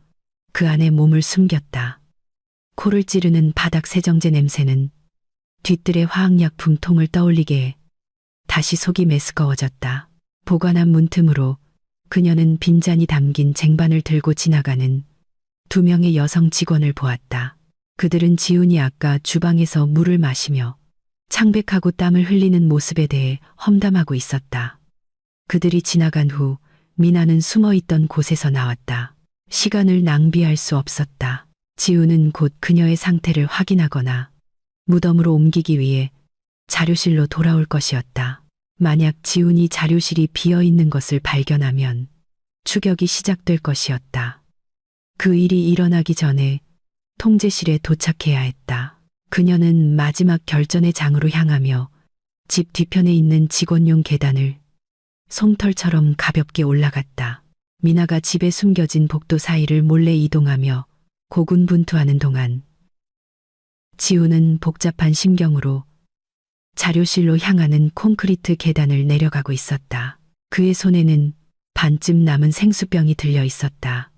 그 안에 몸을 숨겼다. 코를 찌르는 바닥 세정제 냄새는 뒤뜰의 화학약품 통을 떠올리게 해 다시 속이 메스꺼워졌다. 보관함 문틈으로 그녀는 빈잔이 담긴 쟁반을 들고 지나가는 2명의 여성 직원을 보았다. 그들은 지훈이 아까 주방에서 물을 마시며 창백하고 땀을 흘리는 모습에 대해 험담하고 있었다. 그들이 지나간 후 미나는 숨어있던 곳에서 나왔다. 시간을 낭비할 수 없었다. 지훈은 곧 그녀의 상태를 확인하거나 무덤으로 옮기기 위해 자료실로 돌아올 것이었다. 만약 지훈이 자료실이 비어 있는 것을 발견하면 추격이 시작될 것이었다. 그 일이 일어나기 전에 통제실에 도착해야 했다. 그녀는 마지막 결전의 장으로 향하며 집 뒤편에 있는 직원용 계단을 솜털처럼 가볍게 올라갔다. 미나가 집에 숨겨진 복도 사이를 몰래 이동하며 고군분투하는 동안 지우는 복잡한 심경으로 자료실로 향하는 콘크리트 계단을 내려가고 있었다. 그의 손에는 반쯤 남은 생수병이 들려 있었다.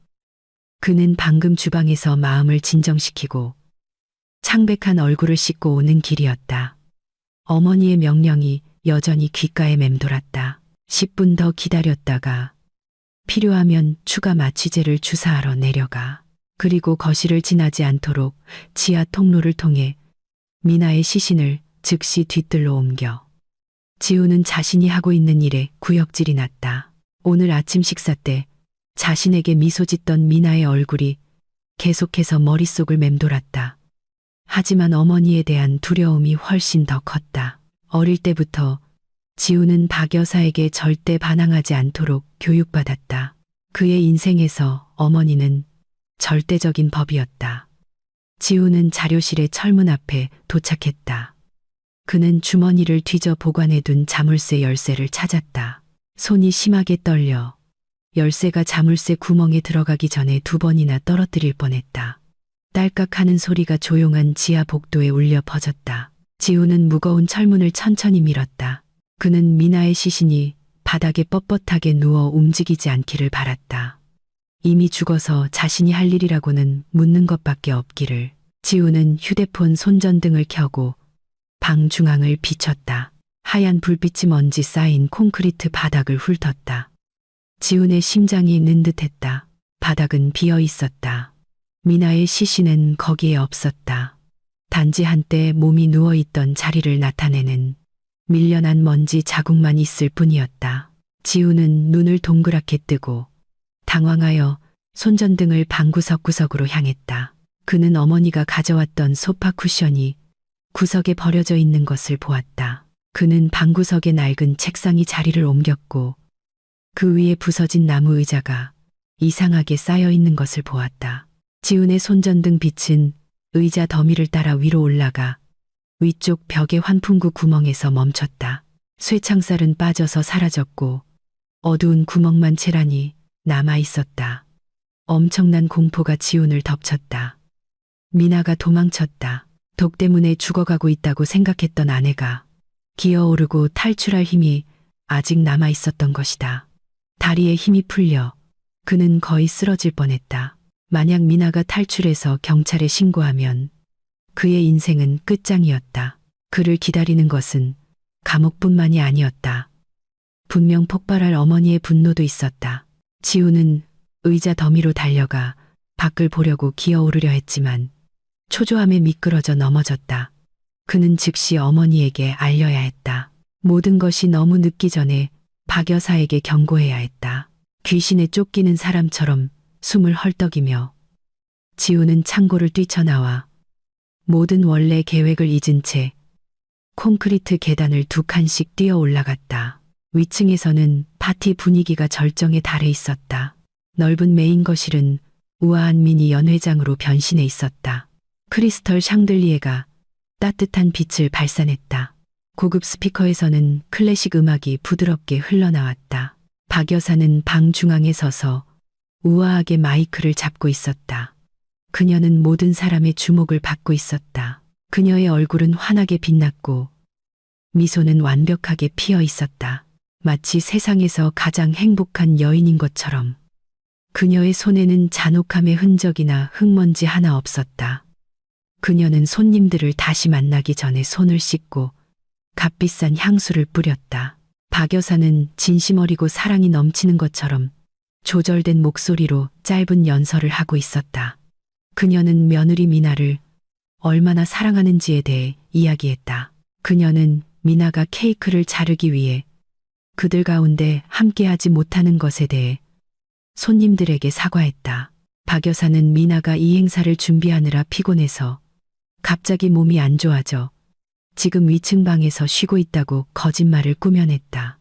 그는 방금 주방에서 마음을 진정시키고 창백한 얼굴을 씻고 오는 길이었다. 어머니의 명령이 여전히 귓가에 맴돌았다. 10분 더 기다렸다가 필요하면 추가 마취제를 주사하러 내려가. 그리고 거실을 지나지 않도록 지하 통로를 통해 미나의 시신을 즉시 뒤뜰로 옮겨. 지우는 자신이 하고 있는 일에 구역질이 났다. 오늘 아침 식사 때 자신에게 미소 짓던 미나의 얼굴이 계속해서 머릿속을 맴돌았다. 하지만 어머니에 대한 두려움이 훨씬 더 컸다. 어릴 때부터 지우는 박 여사에게 절대 반항하지 않도록 교육받았다. 그의 인생에서 어머니는 절대적인 법이었다. 지우는 자료실의 철문 앞에 도착했다. 그는 주머니를 뒤져 보관해둔 자물쇠 열쇠를 찾았다. 손이 심하게 떨려 열쇠가 자물쇠 구멍에 들어가기 전에 2번이나 떨어뜨릴 뻔했다. 딸깍하는 소리가 조용한 지하 복도에 울려 퍼졌다. 지우는 무거운 철문을 천천히 밀었다. 그는 미나의 시신이 바닥에 뻣뻣하게 누워 움직이지 않기를 바랐다. 이미 죽어서 자신이 할 일이라고는 묻는 것밖에 없기를. 지우는 휴대폰 손전등을 켜고 방 중앙을 비췄다. 하얀 불빛이 먼지 쌓인 콘크리트 바닥을 훑었다. 지훈의 심장이 는 듯했다. 바닥은 비어 있었다. 미나의 시신은 거기에 없었다. 단지 한때 몸이 누워있던 자리를 나타내는 밀려난 먼지 자국만 있을 뿐이었다. 지훈은 눈을 동그랗게 뜨고 당황하여 손전등을 방 구석구석으로 향했다. 그는 어머니가 가져왔던 소파 쿠션이 구석에 버려져 있는 것을 보았다. 그는 방구석의 낡은 책상이 자리를 옮겼고 그 위에 부서진 나무 의자가 이상하게 쌓여 있는 것을 보았다. 지훈의 손전등 빛은 의자 더미를 따라 위로 올라가 위쪽 벽의 환풍구 구멍에서 멈췄다. 쇠창살은 빠져서 사라졌고 어두운 구멍만 채란히 남아 있었다. 엄청난 공포가 지훈을 덮쳤다. 미나가 도망쳤다. 독 때문에 죽어가고 있다고 생각했던 아내가 기어오르고 탈출할 힘이 아직 남아 있었던 것이다. 다리에 힘이 풀려 그는 거의 쓰러질 뻔했다. 만약 미나가 탈출해서 경찰에 신고하면 그의 인생은 끝장이었다. 그를 기다리는 것은 감옥뿐만이 아니었다. 분명 폭발할 어머니의 분노도 있었다. 지우는 의자 더미로 달려가 밖을 보려고 기어오르려 했지만 초조함에 미끄러져 넘어졌다. 그는 즉시 어머니에게 알려야 했다. 모든 것이 너무 늦기 전에 박 여사에게 경고해야 했다. 귀신에 쫓기는 사람처럼 숨을 헐떡이며 지우는 창고를 뛰쳐나와 모든 원래 계획을 잊은 채 콘크리트 계단을 2칸씩 뛰어 올라갔다. 위층에서는 파티 분위기가 절정에 달해 있었다. 넓은 메인 거실은 우아한 미니 연회장으로 변신해 있었다. 크리스털 샹들리에가 따뜻한 빛을 발산했다. 고급 스피커에서는 클래식 음악이 부드럽게 흘러나왔다. 박 여사는 방 중앙에 서서 우아하게 마이크를 잡고 있었다. 그녀는 모든 사람의 주목을 받고 있었다. 그녀의 얼굴은 환하게 빛났고 미소는 완벽하게 피어 있었다. 마치 세상에서 가장 행복한 여인인 것처럼. 그녀의 손에는 잔혹함의 흔적이나 흙먼지 하나 없었다. 그녀는 손님들을 다시 만나기 전에 손을 씻고 값비싼 향수를 뿌렸다. 박 여사는 진심 어리고 사랑이 넘치는 것처럼 조절된 목소리로 짧은 연설을 하고 있었다. 그녀는 며느리 미나를 얼마나 사랑하는지에 대해 이야기했다. 그녀는 미나가 케이크를 자르기 위해 그들 가운데 함께하지 못하는 것에 대해 손님들에게 사과했다. 박 여사는 미나가 이 행사를 준비하느라 피곤해서 갑자기 몸이 안 좋아져 지금 위층 방에서 쉬고 있다고 거짓말을 꾸며냈다.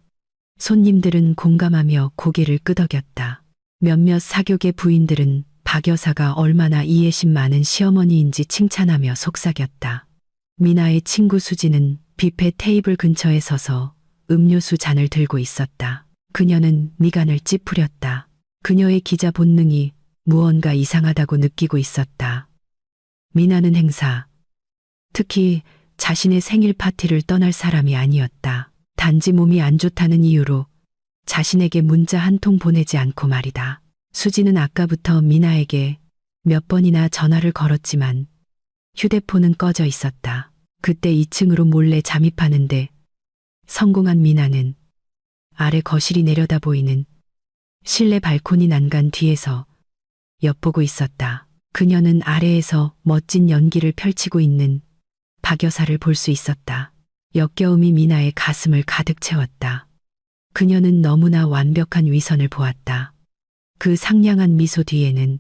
손님들은 공감하며 고개를 끄덕였다. 몇몇 사교계 부인들은 박 여사가 얼마나 이해심 많은 시어머니인지 칭찬하며 속삭였다. 미나의 친구 수지는 뷔페 테이블 근처에 서서 음료수 잔을 들고 있었다. 그녀는 미간을 찌푸렸다. 그녀의 기자 본능이 무언가 이상하다고 느끼고 있었다. 미나는 행사, 특히 자신의 생일 파티를 떠날 사람이 아니었다. 단지 몸이 안 좋다는 이유로 자신에게 문자 한 통 보내지 않고 말이다. 수지는 아까부터 미나에게 몇 번이나 전화를 걸었지만 휴대폰은 꺼져 있었다. 그때 2층으로 몰래 잠입하는데 성공한 미나는 아래 거실이 내려다 보이는 실내 발코니 난간 뒤에서 엿보고 있었다. 그녀는 아래에서 멋진 연기를 펼치고 있는 박 여사를 볼 수 있었다. 역겨움이 미나의 가슴을 가득 채웠다. 그녀는 너무나 완벽한 위선을 보았다. 그 상냥한 미소 뒤에는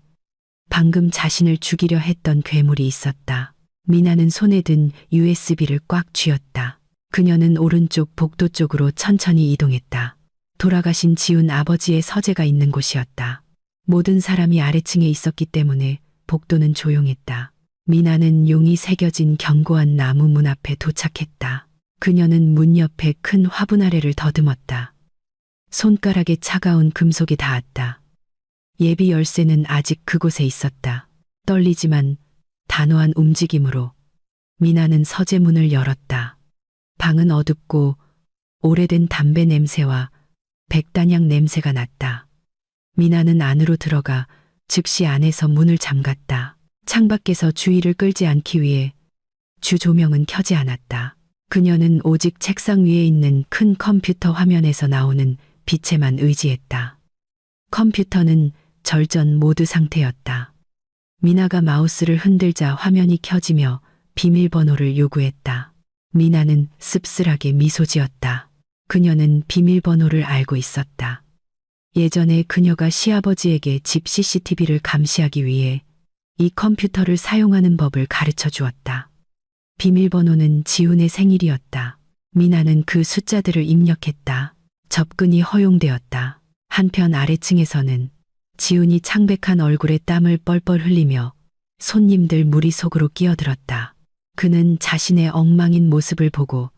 방금 자신을 죽이려 했던 괴물이 있었다. 미나는 손에 든 USB를 꽉 쥐었다. 그녀는 오른쪽 복도 쪽으로 천천히 이동했다. 돌아가신 지훈 아버지의 서재가 있는 곳이었다. 모든 사람이 아래층에 있었기 때문에 복도는 조용했다. 미나는 용이 새겨진 견고한 나무 문 앞에 도착했다. 그녀는 문 옆에 큰 화분 아래를 더듬었다. 손가락에 차가운 금속이 닿았다. 예비 열쇠는 아직 그곳에 있었다. 떨리지만 단호한 움직임으로 미나는 서재 문을 열었다. 방은 어둡고 오래된 담배 냄새와 백단향 냄새가 났다. 미나는 안으로 들어가 즉시 안에서 문을 잠갔다. 창밖에서 주의를 끌지 않기 위해 주 조명은 켜지 않았다. 그녀는 오직 책상 위에 있는 큰 컴퓨터 화면에서 나오는 빛에만 의지했다. 컴퓨터는 절전 모드 상태였다. 미나가 마우스를 흔들자 화면이 켜지며 비밀번호를 요구했다. 미나는 씁쓸하게 미소 지었다. 그녀는 비밀번호를 알고 있었다. 예전에 그녀가 시아버지에게 집 CCTV를 감시하기 위해 이 컴퓨터를 사용하는 법을 가르쳐 주었다. 비밀번호는 지훈의 생일이었다. 미나는 그 숫자들을 입력했다. 접근이 허용되었다. 한편 아래층에서는 지훈이 창백한 얼굴에 땀을 뻘뻘 흘리며 손님들 무리 속으로 끼어들었다. 그는 자신의 엉망인 모습을 보고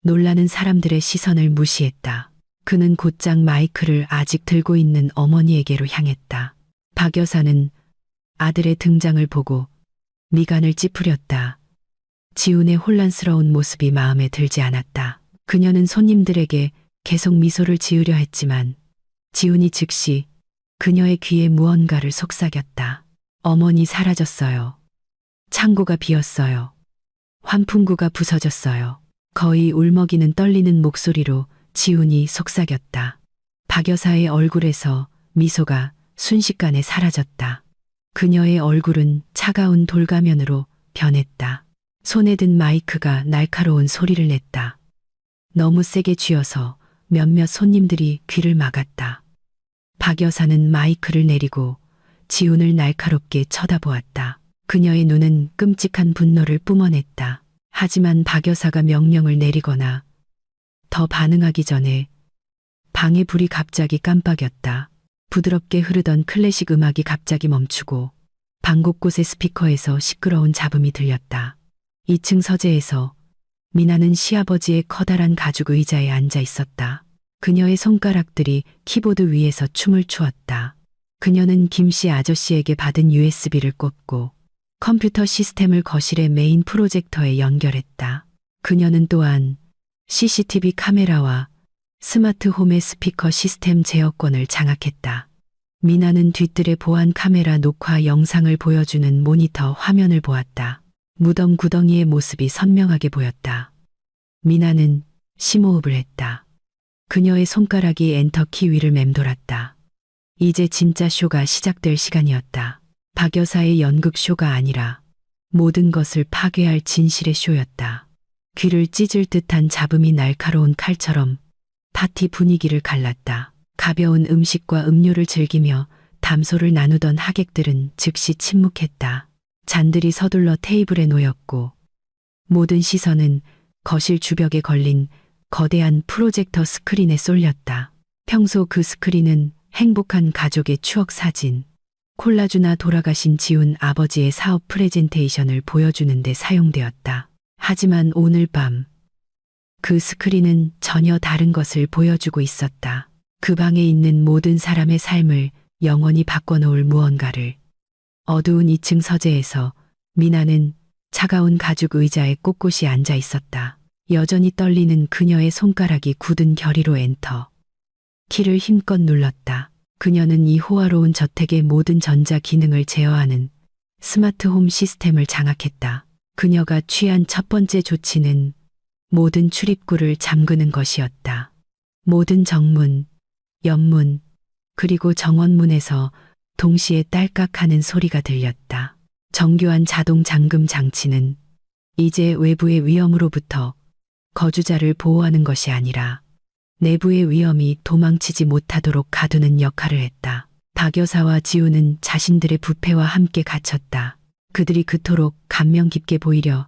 놀라는 사람들의 시선을 무시했다. 그는 곧장 마이크를 아직 들고 있는 어머니에게로 향했다. 박 여사는 아들의 등장을 보고 미간을 찌푸렸다. 지훈의 혼란스러운 모습이 마음에 들지 않았다. 그녀는 손님들에게 계속 미소를 지으려 했지만 지훈이 즉시 그녀의 귀에 무언가를 속삭였다. 어머니 사라졌어요. 창고가 비었어요. 환풍구가 부서졌어요. 거의 울먹이는 떨리는 목소리로 지훈이 속삭였다. 박 여사의 얼굴에서 미소가 순식간에 사라졌다. 그녀의 얼굴은 차가운 돌가면으로 변했다. 손에 든 마이크가 날카로운 소리를 냈다. 너무 세게 쥐어서 몇몇 손님들이 귀를 막았다. 박 여사는 마이크를 내리고 지훈을 날카롭게 쳐다보았다. 그녀의 눈은 끔찍한 분노를 뿜어냈다. 하지만 박 여사가 명령을 내리거나 더 반응하기 전에 방의 불이 갑자기 깜빡였다. 부드럽게 흐르던 클래식 음악이 갑자기 멈추고 방 곳곳의 스피커에서 시끄러운 잡음이 들렸다. 2층 서재에서 미나는 시아버지의 커다란 가죽 의자에 앉아 있었다. 그녀의 손가락들이 키보드 위에서 춤을 추었다. 그녀는 김씨 아저씨에게 받은 USB를 꽂고 컴퓨터 시스템을 거실의 메인 프로젝터에 연결했다. 그녀는 또한 CCTV 카메라와 스마트홈의 스피커 시스템 제어권을 장악했다. 미나는 뒤뜰의 보안 카메라 녹화 영상을 보여주는 모니터 화면을 보았다. 무덤 구덩이의 모습이 선명하게 보였다. 미나는 심호흡을 했다. 그녀의 손가락이 엔터키 위를 맴돌았다. 이제 진짜 쇼가 시작될 시간이었다. 박 여사의 연극 쇼가 아니라 모든 것을 파괴할 진실의 쇼였다. 귀를 찢을 듯한 잡음이 날카로운 칼처럼 파티 분위기를 갈랐다. 가벼운 음식과 음료를 즐기며 담소를 나누던 하객들은 즉시 침묵했다. 잔들이 서둘러 테이블에 놓였고 모든 시선은 거실 주벽에 걸린 거대한 프로젝터 스크린에 쏠렸다. 평소 그 스크린은 행복한 가족의 추억 사진, 콜라주나 돌아가신 지훈 아버지의 사업 프레젠테이션을 보여주는 데 사용되었다. 하지만 오늘 밤 그 스크린은 전혀 다른 것을 보여주고 있었다. 그 방에 있는 모든 사람의 삶을 영원히 바꿔놓을 무언가를. 어두운 2층 서재에서 미나는 차가운 가죽 의자에 꼿꼿이 앉아 있었다. 여전히 떨리는 그녀의 손가락이 굳은 결의로 엔터 키를 힘껏 눌렀다. 그녀는 이 호화로운 저택의 모든 전자 기능을 제어하는 스마트 홈 시스템을 장악했다. 그녀가 취한 첫 번째 조치는 모든 출입구를 잠그는 것이었다. 모든 정문, 옆문, 그리고 정원문에서 동시에 딸깍하는 소리가 들렸다. 정교한 자동 잠금 장치는 이제 외부의 위험으로부터 거주자를 보호하는 것이 아니라 내부의 위험이 도망치지 못하도록 가두는 역할을 했다. 박 여사와 지우는 자신들의 부패와 함께 갇혔다. 그들이 그토록 감명 깊게 보이려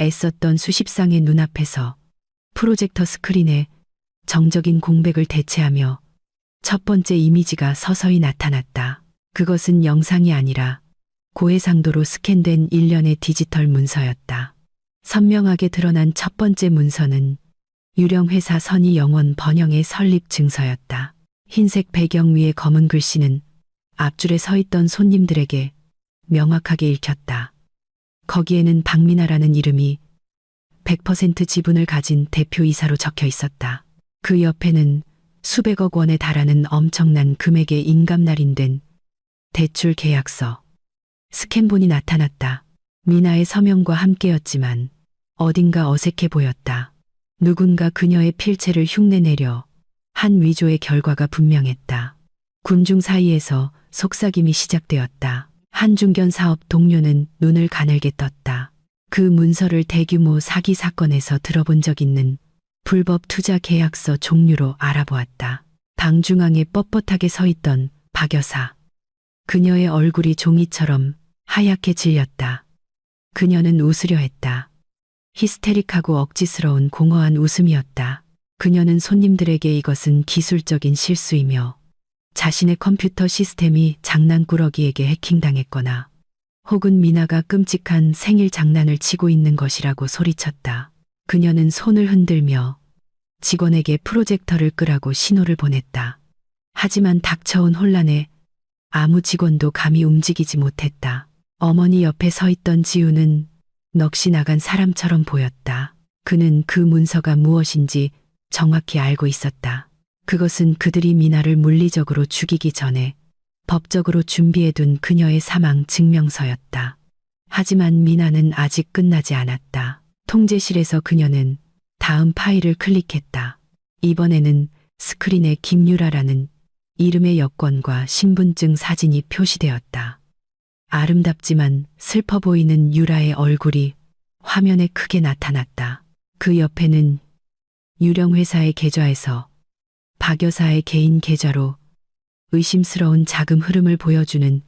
애썼던 수십 쌍의 눈앞에서 프로젝터 스크린에 정적인 공백을 대체하며 첫 번째 이미지가 서서히 나타났다. 그것은 영상이 아니라 고해상도로 스캔된 일련의 디지털 문서였다. 선명하게 드러난 첫 번째 문서는 유령회사 선의 영원 번영의 설립 증서였다. 흰색 배경 위에 검은 글씨는 앞줄에 서 있던 손님들에게 명확하게 읽혔다. 거기에는 박미나라는 이름이 100% 지분을 가진 대표이사로 적혀 있었다. 그 옆에는 수백억 원에 달하는 엄청난 금액의 인감날인된 대출 계약서, 스캔본이 나타났다. 미나의 서명과 함께였지만 어딘가 어색해 보였다. 누군가 그녀의 필체를 흉내내려 한 위조의 결과가 분명했다. 군중 사이에서 속삭임이 시작되었다. 한 중견 사업 동료는 눈을 가늘게 떴다. 그 문서를 대규모 사기 사건에서 들어본 적 있는 불법 투자 계약서 종류로 알아보았다. 방 중앙에 뻣뻣하게 서 있던 박 여사. 그녀의 얼굴이 종이처럼 하얗게 질렸다. 그녀는 웃으려 했다. 히스테릭하고 억지스러운 공허한 웃음이었다. 그녀는 손님들에게 이것은 기술적인 실수이며 자신의 컴퓨터 시스템이 장난꾸러기에게 해킹당했거나 혹은 미나가 끔찍한 생일 장난을 치고 있는 것이라고 소리쳤다. 그녀는 손을 흔들며 직원에게 프로젝터를 끄라고 신호를 보냈다. 하지만 닥쳐온 혼란에 아무 직원도 감히 움직이지 못했다. 어머니 옆에 서 있던 지우는 넋이 나간 사람처럼 보였다. 그는 그 문서가 무엇인지 정확히 알고 있었다. 그것은 그들이 미나를 물리적으로 죽이기 전에 법적으로 준비해둔 그녀의 사망 증명서였다. 하지만 미나는 아직 끝나지 않았다. 통제실에서 그녀는 다음 파일을 클릭했다. 이번에는 스크린에 김유라라는 이름의 여권과 신분증 사진이 표시되었다. 아름답지만 슬퍼 보이는 유라의 얼굴이 화면에 크게 나타났다. 그 옆에는 유령회사의 계좌에서 박 여사의 개인 계좌로 의심스러운 자금 흐름을 보여주는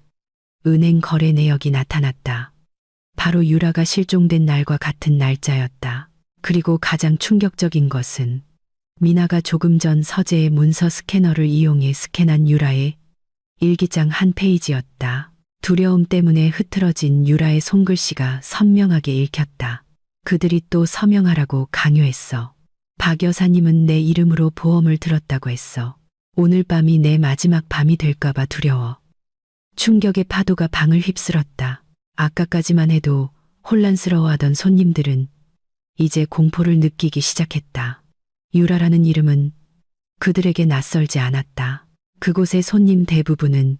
은행 거래 내역이 나타났다. 바로 유라가 실종된 날과 같은 날짜였다. 그리고 가장 충격적인 것은 미나가 조금 전 서재의 문서 스캐너를 이용해 스캔한 유라의 일기장 한 페이지였다. 두려움 때문에 흐트러진 유라의 손글씨가 선명하게 읽혔다. 그들이 또 서명하라고 강요했어. 박 여사님은 내 이름으로 보험을 들었다고 했어. 오늘 밤이 내 마지막 밤이 될까봐 두려워. 충격의 파도가 방을 휩쓸었다. 아까까지만 해도 혼란스러워하던 손님들은 이제 공포를 느끼기 시작했다. 유라라는 이름은 그들에게 낯설지 않았다. 그곳의 손님 대부분은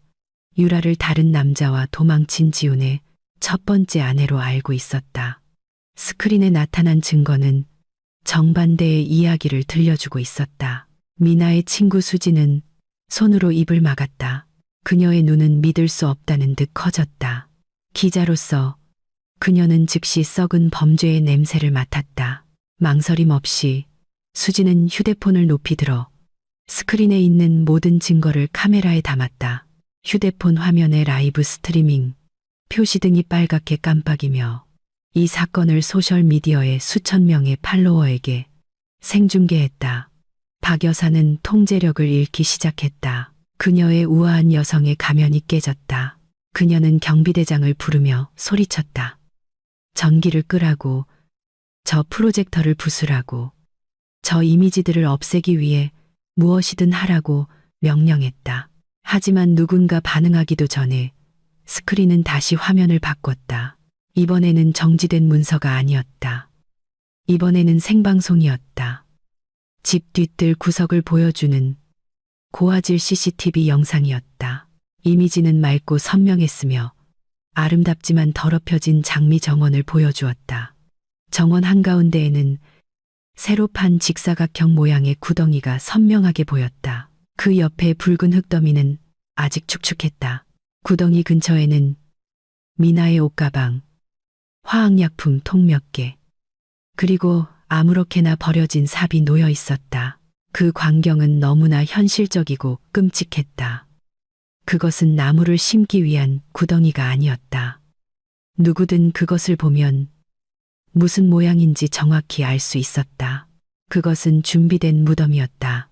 유라를 다른 남자와 도망친 지훈의 첫 번째 아내로 알고 있었다. 스크린에 나타난 증거는 정반대의 이야기를 들려주고 있었다. 미나의 친구 수지는 손으로 입을 막았다. 그녀의 눈은 믿을 수 없다는 듯 커졌다. 기자로서 그녀는 즉시 썩은 범죄의 냄새를 맡았다. 망설임 없이 수지는 휴대폰을 높이 들어 스크린에 있는 모든 증거를 카메라에 담았다. 휴대폰 화면에 라이브 스트리밍, 표시등이 빨갛게 깜빡이며 이 사건을 소셜미디어의 수천 명의 팔로워에게 생중계했다. 박 여사는 통제력을 잃기 시작했다. 그녀의 우아한 여성의 가면이 깨졌다. 그녀는 경비대장을 부르며 소리쳤다. 전기를 끄라고, 저 프로젝터를 부수라고, 저 이미지들을 없애기 위해 무엇이든 하라고 명령했다. 하지만 누군가 반응하기도 전에 스크린은 다시 화면을 바꿨다. 이번에는 정지된 문서가 아니었다. 이번에는 생방송이었다. 집 뒤뜰 구석을 보여주는 고화질 CCTV 영상이었다. 이미지는 맑고 선명했으며 아름답지만 더럽혀진 장미 정원을 보여주었다. 정원 한가운데에는 새로 판 직사각형 모양의 구덩이가 선명하게 보였다. 그 옆에 붉은 흙더미는 아직 축축했다. 구덩이 근처에는 미나의 옷가방, 화학약품 통 몇 개, 그리고 아무렇게나 버려진 삽이 놓여 있었다. 그 광경은 너무나 현실적이고 끔찍했다. 그것은 나무를 심기 위한 구덩이가 아니었다. 누구든 그것을 보면 무슨 모양인지 정확히 알 수 있었다. 그것은 준비된 무덤이었다.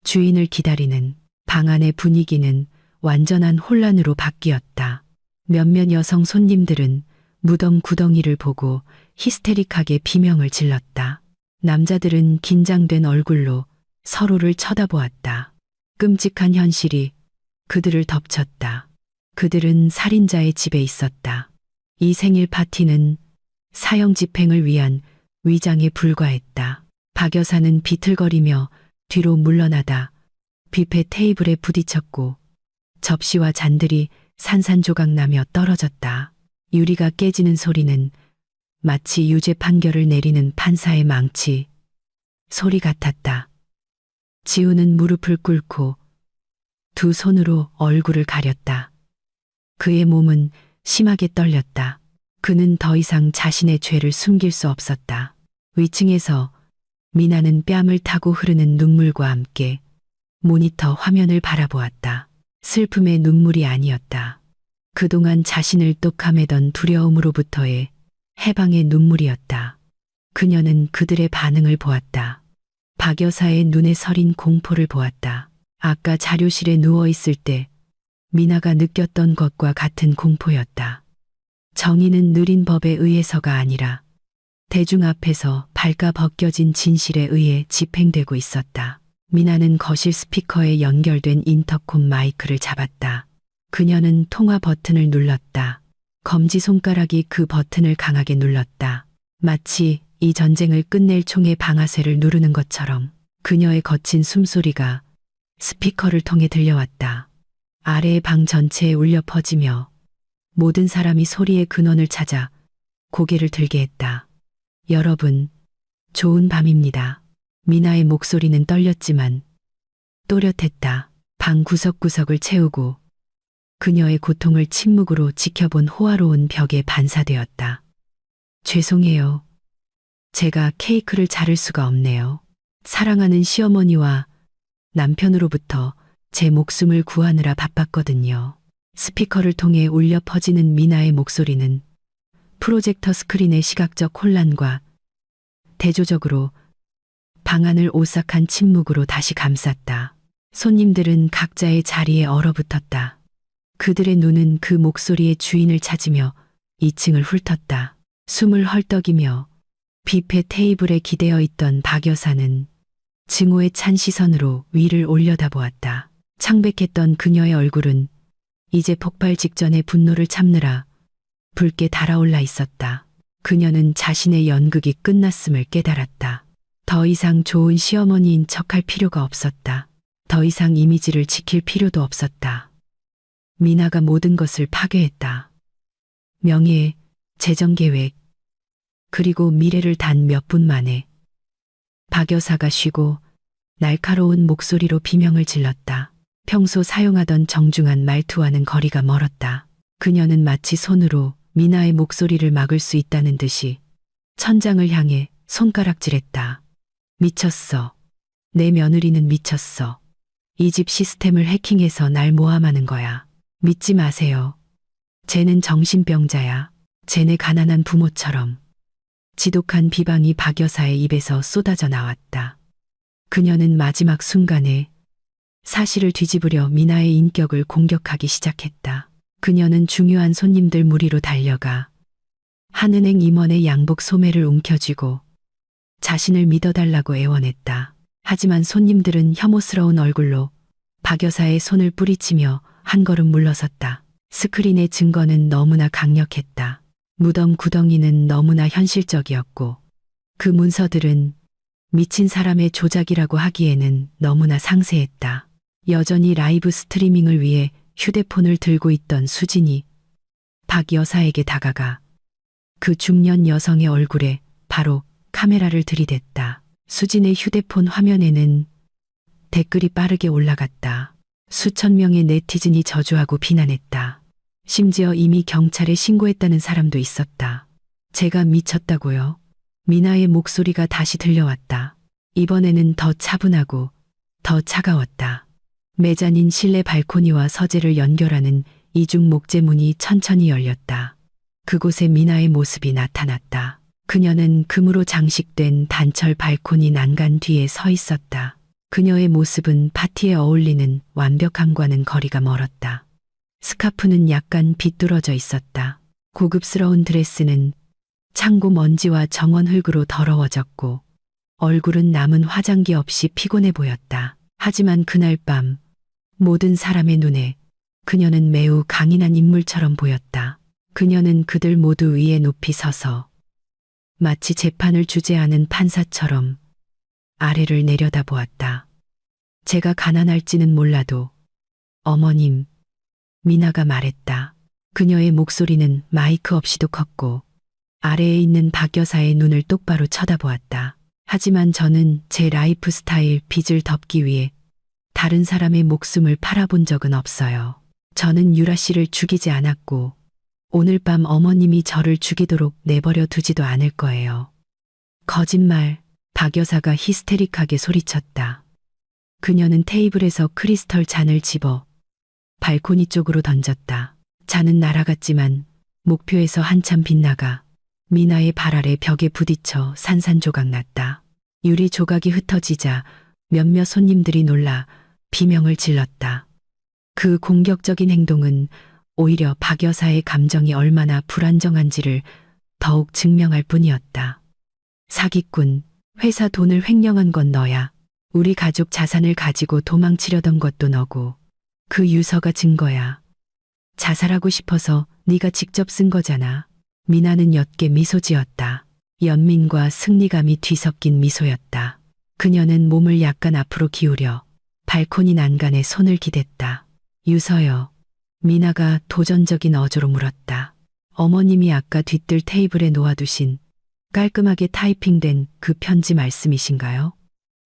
주인을 기다리는 방 안의 분위기는 완전한 혼란으로 바뀌었다. 몇몇 여성 손님들은 무덤 구덩이를 보고 히스테릭하게 비명을 질렀다. 남자들은 긴장된 얼굴로 서로를 쳐다보았다. 끔찍한 현실이 그들을 덮쳤다. 그들은 살인자의 집에 있었다. 이 생일 파티는 사형 집행을 위한 위장에 불과했다. 박 여사는 비틀거리며 뒤로 물러나다 뷔페 테이블에 부딪혔고 접시와 잔들이 산산조각나며 떨어졌다. 유리가 깨지는 소리는 마치 유죄 판결을 내리는 판사의 망치 소리 같았다. 지우는 무릎을 꿇고 두 손으로 얼굴을 가렸다. 그의 몸은 심하게 떨렸다. 그는 더 이상 자신의 죄를 숨길 수 없었다. 위층에서 미나는 뺨을 타고 흐르는 눈물과 함께 모니터 화면을 바라보았다. 슬픔의 눈물이 아니었다. 그동안 자신을 똑함매던 두려움으로부터의 해방의 눈물이었다. 그녀는 그들의 반응을 보았다. 박 여사의 눈에 서린 공포를 보았다. 아까 자료실에 누워있을 때 미나가 느꼈던 것과 같은 공포였다. 정의는 느린 법에 의해서가 아니라 대중 앞에서 발가 벗겨진 진실에 의해 집행되고 있었다. 미나는 거실 스피커에 연결된 인터콤 마이크를 잡았다. 그녀는 통화 버튼을 눌렀다. 검지손가락이 그 버튼을 강하게 눌렀다. 마치 이 전쟁을 끝낼 총의 방아쇠를 누르는 것처럼 그녀의 거친 숨소리가 스피커를 통해 들려왔다. 아래의 방 전체에 울려 퍼지며 모든 사람이 소리의 근원을 찾아 고개를 들게 했다. 여러분, 좋은 밤입니다. 미나의 목소리는 떨렸지만 또렷했다. 방 구석구석을 채우고 그녀의 고통을 침묵으로 지켜본 호화로운 벽에 반사되었다. 죄송해요. 제가 케이크를 자를 수가 없네요. 사랑하는 시어머니와 남편으로부터 제 목숨을 구하느라 바빴거든요. 스피커를 통해 울려 퍼지는 미나의 목소리는 프로젝터 스크린의 시각적 혼란과 대조적으로 방안을 오싹한 침묵으로 다시 감쌌다. 손님들은 각자의 자리에 얼어붙었다. 그들의 눈은 그 목소리의 주인을 찾으며 2층을 훑었다. 숨을 헐떡이며 뷔페 테이블에 기대어 있던 박 여사는 증오에 찬 시선으로 위를 올려다보았다. 창백했던 그녀의 얼굴은 이제 폭발 직전의 분노를 참느라 붉게 달아올라 있었다. 그녀는 자신의 연극이 끝났음을 깨달았다. 더 이상 좋은 시어머니인 척할 필요가 없었다. 더 이상 이미지를 지킬 필요도 없었다. 미나가 모든 것을 파괴했다. 명예, 재정계획, 그리고 미래를 단 몇 분 만에. 박 여사가 쉬고 날카로운 목소리로 비명을 질렀다. 평소 사용하던 정중한 말투와는 거리가 멀었다. 그녀는 마치 손으로 미나의 목소리를 막을 수 있다는 듯이 천장을 향해 손가락질했다. 미쳤어. 내 며느리는 미쳤어. 이 집 시스템을 해킹해서 날 모함하는 거야. 믿지 마세요. 쟤는 정신병자야. 쟤네 가난한 부모처럼. 지독한 비방이 박 여사의 입에서 쏟아져 나왔다. 그녀는 마지막 순간에 사실을 뒤집으려 미나의 인격을 공격하기 시작했다. 그녀는 중요한 손님들 무리로 달려가 한은행 임원의 양복 소매를 움켜쥐고 자신을 믿어달라고 애원했다. 하지만 손님들은 혐오스러운 얼굴로 박 여사의 손을 뿌리치며 한 걸음 물러섰다. 스크린의 증거는 너무나 강력했다. 무덤 구덩이는 너무나 현실적이었고 그 문서들은 미친 사람의 조작이라고 하기에는 너무나 상세했다. 여전히 라이브 스트리밍을 위해 휴대폰을 들고 있던 수진이 박 여사에게 다가가 그 중년 여성의 얼굴에 바로 카메라를 들이댔다. 수진의 휴대폰 화면에는 댓글이 빠르게 올라갔다. 수천 명의 네티즌이 저주하고 비난했다. 심지어 이미 경찰에 신고했다는 사람도 있었다. 제가 미쳤다고요? 미나의 목소리가 다시 들려왔다. 이번에는 더 차분하고 더 차가웠다. 메자닌 실내 발코니와 서재를 연결하는 이중 목재문이 천천히 열렸다. 그곳에 미나의 모습이 나타났다. 그녀는 금으로 장식된 단철 발코니 난간 뒤에 서 있었다. 그녀의 모습은 파티에 어울리는 완벽함과는 거리가 멀었다. 스카프는 약간 비뚤어져 있었다. 고급스러운 드레스는 창고 먼지와 정원 흙으로 더러워졌고 얼굴은 남은 화장기 없이 피곤해 보였다. 하지만 그날 밤 모든 사람의 눈에 그녀는 매우 강인한 인물처럼 보였다. 그녀는 그들 모두 위에 높이 서서 마치 재판을 주재하는 판사처럼 아래를 내려다보았다. 제가 가난할지는 몰라도 어머님, 미나가 말했다. 그녀의 목소리는 마이크 없이도 컸고 아래에 있는 박 여사의 눈을 똑바로 쳐다보았다. 하지만 저는 제 라이프 스타일 빚을 덮기 위해 다른 사람의 목숨을 팔아본 적은 없어요. 저는 유라 씨를 죽이지 않았고 오늘 밤 어머님이 저를 죽이도록 내버려 두지도 않을 거예요. 거짓말, 박 여사가 히스테릭하게 소리쳤다. 그녀는 테이블에서 크리스털 잔을 집어 발코니 쪽으로 던졌다. 잔은 날아갔지만 목표에서 한참 빗나가 미나의 발 아래 벽에 부딪혀 산산조각 났다. 유리 조각이 흩어지자 몇몇 손님들이 놀라 비명을 질렀다. 그 공격적인 행동은 오히려 박 여사의 감정이 얼마나 불안정한지를 더욱 증명할 뿐이었다. 사기꾼, 회사 돈을 횡령한 건 너야. 우리 가족 자산을 가지고 도망치려던 것도 너고. 그 유서가 증거야. 자살하고 싶어서 네가 직접 쓴 거잖아. 미나는 옅게 미소 지었다. 연민과 승리감이 뒤섞인 미소였다. 그녀는 몸을 약간 앞으로 기울여 발코니 난간에 손을 기댔다. 유서요. 미나가 도전적인 어조로 물었다. 어머님이 아까 뒤뜰 테이블에 놓아두신 깔끔하게 타이핑된 그 편지 말씀이신가요?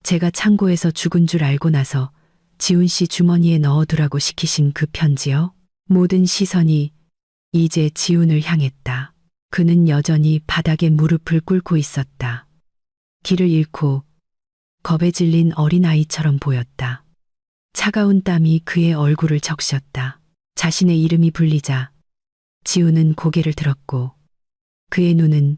제가 창고에서 죽은 줄 알고 나서 지훈 씨 주머니에 넣어두라고 시키신 그 편지요? 모든 시선이 이제 지훈을 향했다. 그는 여전히 바닥에 무릎을 꿇고 있었다. 길을 잃고 겁에 질린 어린아이처럼 보였다. 차가운 땀이 그의 얼굴을 적셨다. 자신의 이름이 불리자 지훈은 고개를 들었고 그의 눈은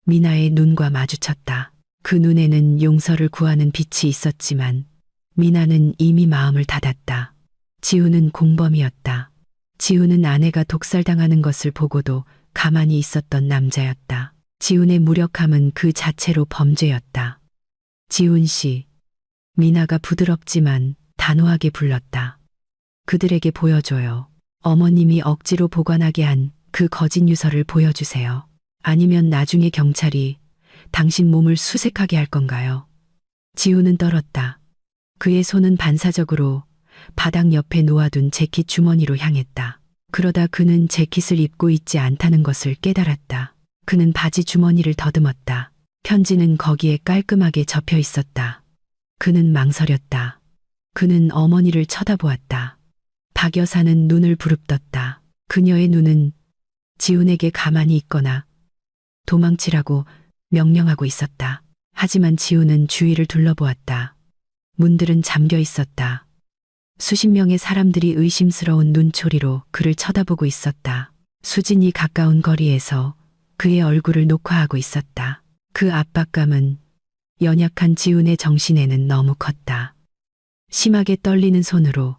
미나의 눈과 마주쳤다. 그 눈에는 용서를 구하는 빛이 있었지만 미나는 이미 마음을 닫았다. 지훈은 공범이었다. 지훈은 아내가 독살당하는 것을 보고도 가만히 있었던 남자였다. 지훈의 무력함은 그 자체로 범죄였다. 지훈 씨, 미나가 부드럽지만 단호하게 불렀다. 그들에게 보여줘요. 어머님이 억지로 보관하게 한 그 거짓 유서를 보여주세요. 아니면 나중에 경찰이 당신 몸을 수색하게 할 건가요? 지훈은 떨었다. 그의 손은 반사적으로 바닥 옆에 놓아둔 재킷 주머니로 향했다. 그러다 그는 재킷을 입고 있지 않다는 것을 깨달았다. 그는 바지 주머니를 더듬었다. 편지는 거기에 깔끔하게 접혀 있었다. 그는 망설였다. 그는 어머니를 쳐다보았다. 박 여사는 눈을 부릅떴다. 그녀의 눈은 지훈에게 가만히 있거나 도망치라고 명령하고 있었다. 하지만 지훈은 주위를 둘러보았다. 문들은 잠겨 있었다. 수십 명의 사람들이 의심스러운 눈초리로 그를 쳐다보고 있었다. 수진이 가까운 거리에서 그의 얼굴을 녹화하고 있었다. 그 압박감은 연약한 지훈의 정신에는 너무 컸다. 심하게 떨리는 손으로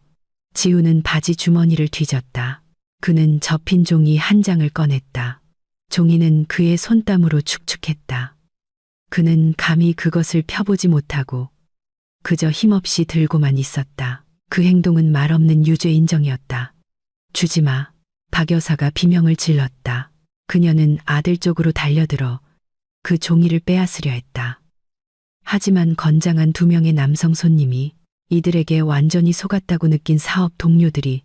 지훈은 바지 주머니를 뒤졌다. 그는 접힌 종이 한 장을 꺼냈다. 종이는 그의 손땀으로 축축했다. 그는 감히 그것을 펴보지 못하고 그저 힘없이 들고만 있었다. 그 행동은 말없는 유죄 인정이었다. 주지마. 박 여사가 비명을 질렀다. 그녀는 아들 쪽으로 달려들어 그 종이를 빼앗으려 했다. 하지만 건장한 두 명의 남성 손님이 이들에게 완전히 속았다고 느낀 사업 동료들이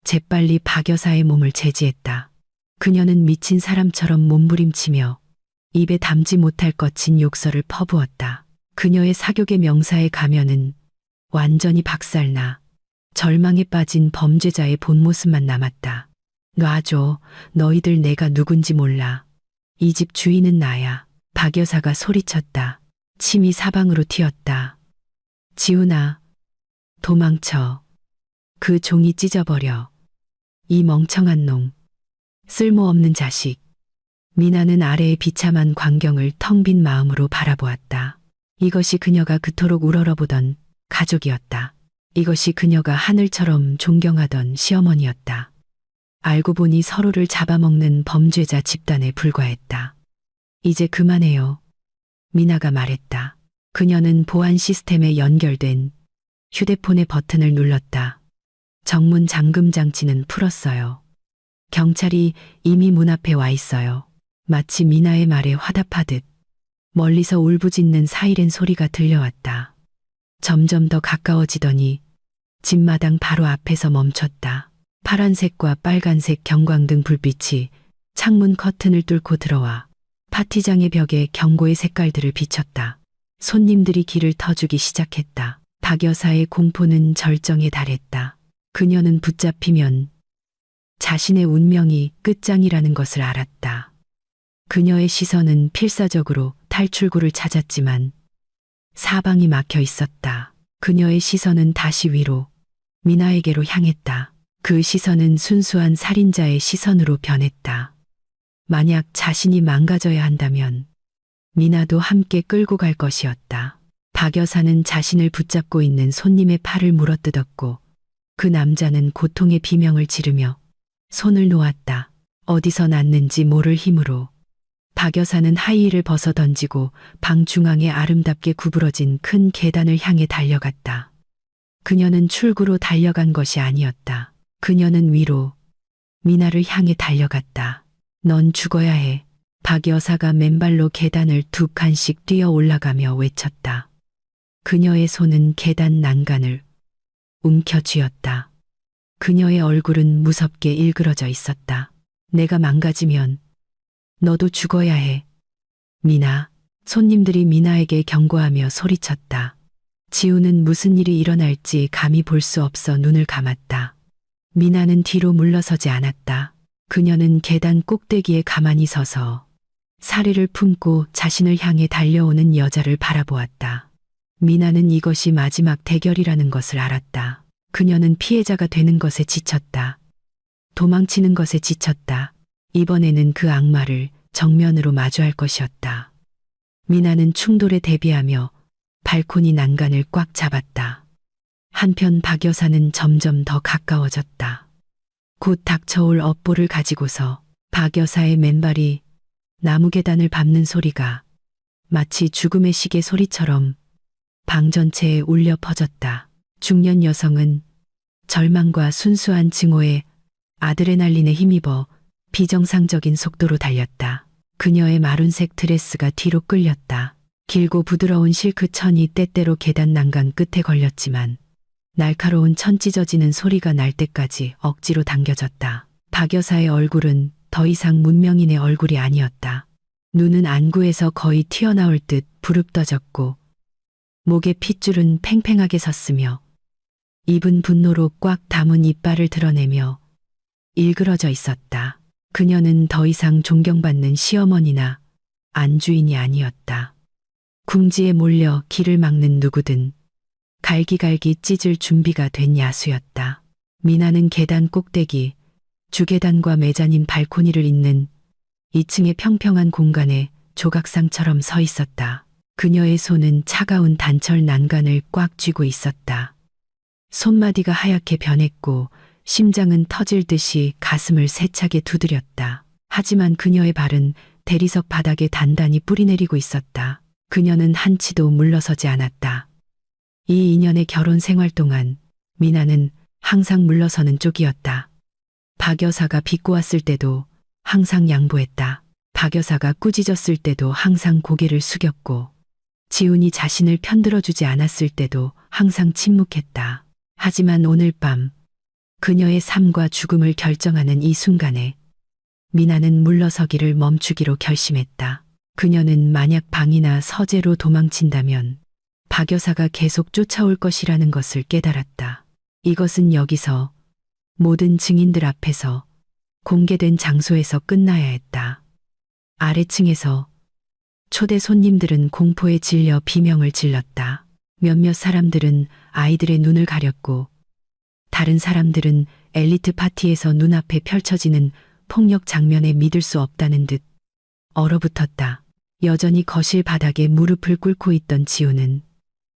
재빨리 박 여사의 몸을 제지했다. 그녀는 미친 사람처럼 몸부림치며 입에 담지 못할 거친 욕설을 퍼부었다. 그녀의 사교계 명사의 가면은 완전히 박살나 절망에 빠진 범죄자의 본 모습만 남았다. 놔줘. 너희들 내가 누군지 몰라. 이 집 주인은 나야. 박 여사가 소리쳤다. 침이 사방으로 튀었다. 지훈아, 도망쳐. 그 종이 찢어버려. 이 멍청한 놈. 쓸모없는 자식. 미나는 아래의 비참한 광경을 텅 빈 마음으로 바라보았다. 이것이 그녀가 그토록 우러러보던 가족이었다. 이것이 그녀가 하늘처럼 존경하던 시어머니였다. 알고 보니 서로를 잡아먹는 범죄자 집단에 불과했다. 이제 그만해요. 미나가 말했다. 그녀는 보안 시스템에 연결된 휴대폰의 버튼을 눌렀다. 정문 잠금 장치는 풀었어요. 경찰이 이미 문 앞에 와 있어요. 마치 미나의 말에 화답하듯 멀리서 울부짖는 사이렌 소리가 들려왔다. 점점 더 가까워지더니 집마당 바로 앞에서 멈췄다. 파란색과 빨간색 경광등 불빛이 창문 커튼을 뚫고 들어와 파티장의 벽에 경고의 색깔들을 비췄다. 손님들이 길을 터주기 시작했다. 박 여사의 공포는 절정에 달했다. 그녀는 붙잡히면 자신의 운명이 끝장이라는 것을 알았다. 그녀의 시선은 필사적으로 탈출구를 찾았지만 사방이 막혀 있었다. 그녀의 시선은 다시 위로 미나에게로 향했다. 그 시선은 순수한 살인자의 시선으로 변했다. 만약 자신이 망가져야 한다면 미나도 함께 끌고 갈 것이었다. 박 여사는 자신을 붙잡고 있는 손님의 팔을 물어뜯었고 그 남자는 고통의 비명을 지르며 손을 놓았다. 어디서 났는지 모를 힘으로 박 여사는 하이힐을 벗어 던지고 방 중앙에 아름답게 구부러진 큰 계단을 향해 달려갔다. 그녀는 출구로 달려간 것이 아니었다. 그녀는 위로 미나를 향해 달려갔다. 넌 죽어야 해. 박 여사가 맨발로 계단을 두 칸씩 뛰어 올라가며 외쳤다. 그녀의 손은 계단 난간을 움켜쥐었다. 그녀의 얼굴은 무섭게 일그러져 있었다. 내가 망가지면 너도 죽어야 해. 미나. 손님들이 미나에게 경고하며 소리쳤다. 지우는 무슨 일이 일어날지 감히 볼 수 없어 눈을 감았다. 미나는 뒤로 물러서지 않았다. 그녀는 계단 꼭대기에 가만히 서서 사리를 품고 자신을 향해 달려오는 여자를 바라보았다. 미나는 이것이 마지막 대결이라는 것을 알았다. 그녀는 피해자가 되는 것에 지쳤다. 도망치는 것에 지쳤다. 이번에는 그 악마를 정면으로 마주할 것이었다. 미나는 충돌에 대비하며 발코니 난간을 꽉 잡았다. 한편 박 여사는 점점 더 가까워졌다. 곧 닥쳐올 업보를 가지고서 박 여사의 맨발이 나무 계단을 밟는 소리가 마치 죽음의 시계 소리처럼 방 전체에 울려 퍼졌다. 중년 여성은 절망과 순수한 증오에 아드레날린에 힘입어 비정상적인 속도로 달렸다. 그녀의 마룬색 드레스가 뒤로 끌렸다. 길고 부드러운 실크 천이 때때로 계단 난간 끝에 걸렸지만 날카로운 천 찢어지는 소리가 날 때까지 억지로 당겨졌다. 박 여사의 얼굴은 더 이상 문명인의 얼굴이 아니었다. 눈은 안구에서 거의 튀어나올 듯 부릅떠졌고 목의 핏줄은 팽팽하게 섰으며 입은 분노로 꽉 담은 이빨을 드러내며 일그러져 있었다. 그녀는 더 이상 존경받는 시어머니나 안주인이 아니었다. 궁지에 몰려 길을 막는 누구든 갈기갈기 찢을 준비가 된 야수였다. 미나는 계단 꼭대기 주계단과 메자닌 발코니를 잇는 2층의 평평한 공간에 조각상처럼 서 있었다. 그녀의 손은 차가운 단철 난간을 꽉 쥐고 있었다. 손마디가 하얗게 변했고 심장은 터질 듯이 가슴을 세차게 두드렸다. 하지만 그녀의 발은 대리석 바닥에 단단히 뿌리내리고 있었다. 그녀는 한치도 물러서지 않았다. 이 2년의 결혼 생활 동안 미나는 항상 물러서는 쪽이었다. 박 여사가 비꼬았을 때도 항상 양보했다. 박 여사가 꾸짖었을 때도 항상 고개를 숙였고 지훈이 자신을 편들어주지 않았을 때도 항상 침묵했다. 하지만 오늘 밤 그녀의 삶과 죽음을 결정하는 이 순간에 미나는 물러서기를 멈추기로 결심했다. 그녀는 만약 방이나 서재로 도망친다면 박 여사가 계속 쫓아올 것이라는 것을 깨달았다. 이것은 여기서 모든 증인들 앞에서 공개된 장소에서 끝나야 했다. 아래층에서 초대 손님들은 공포에 질려 비명을 질렀다. 몇몇 사람들은 아이들의 눈을 가렸고 다른 사람들은 엘리트 파티에서 눈앞에 펼쳐지는 폭력 장면에 믿을 수 없다는 듯 얼어붙었다. 여전히 거실 바닥에 무릎을 꿇고 있던 지우는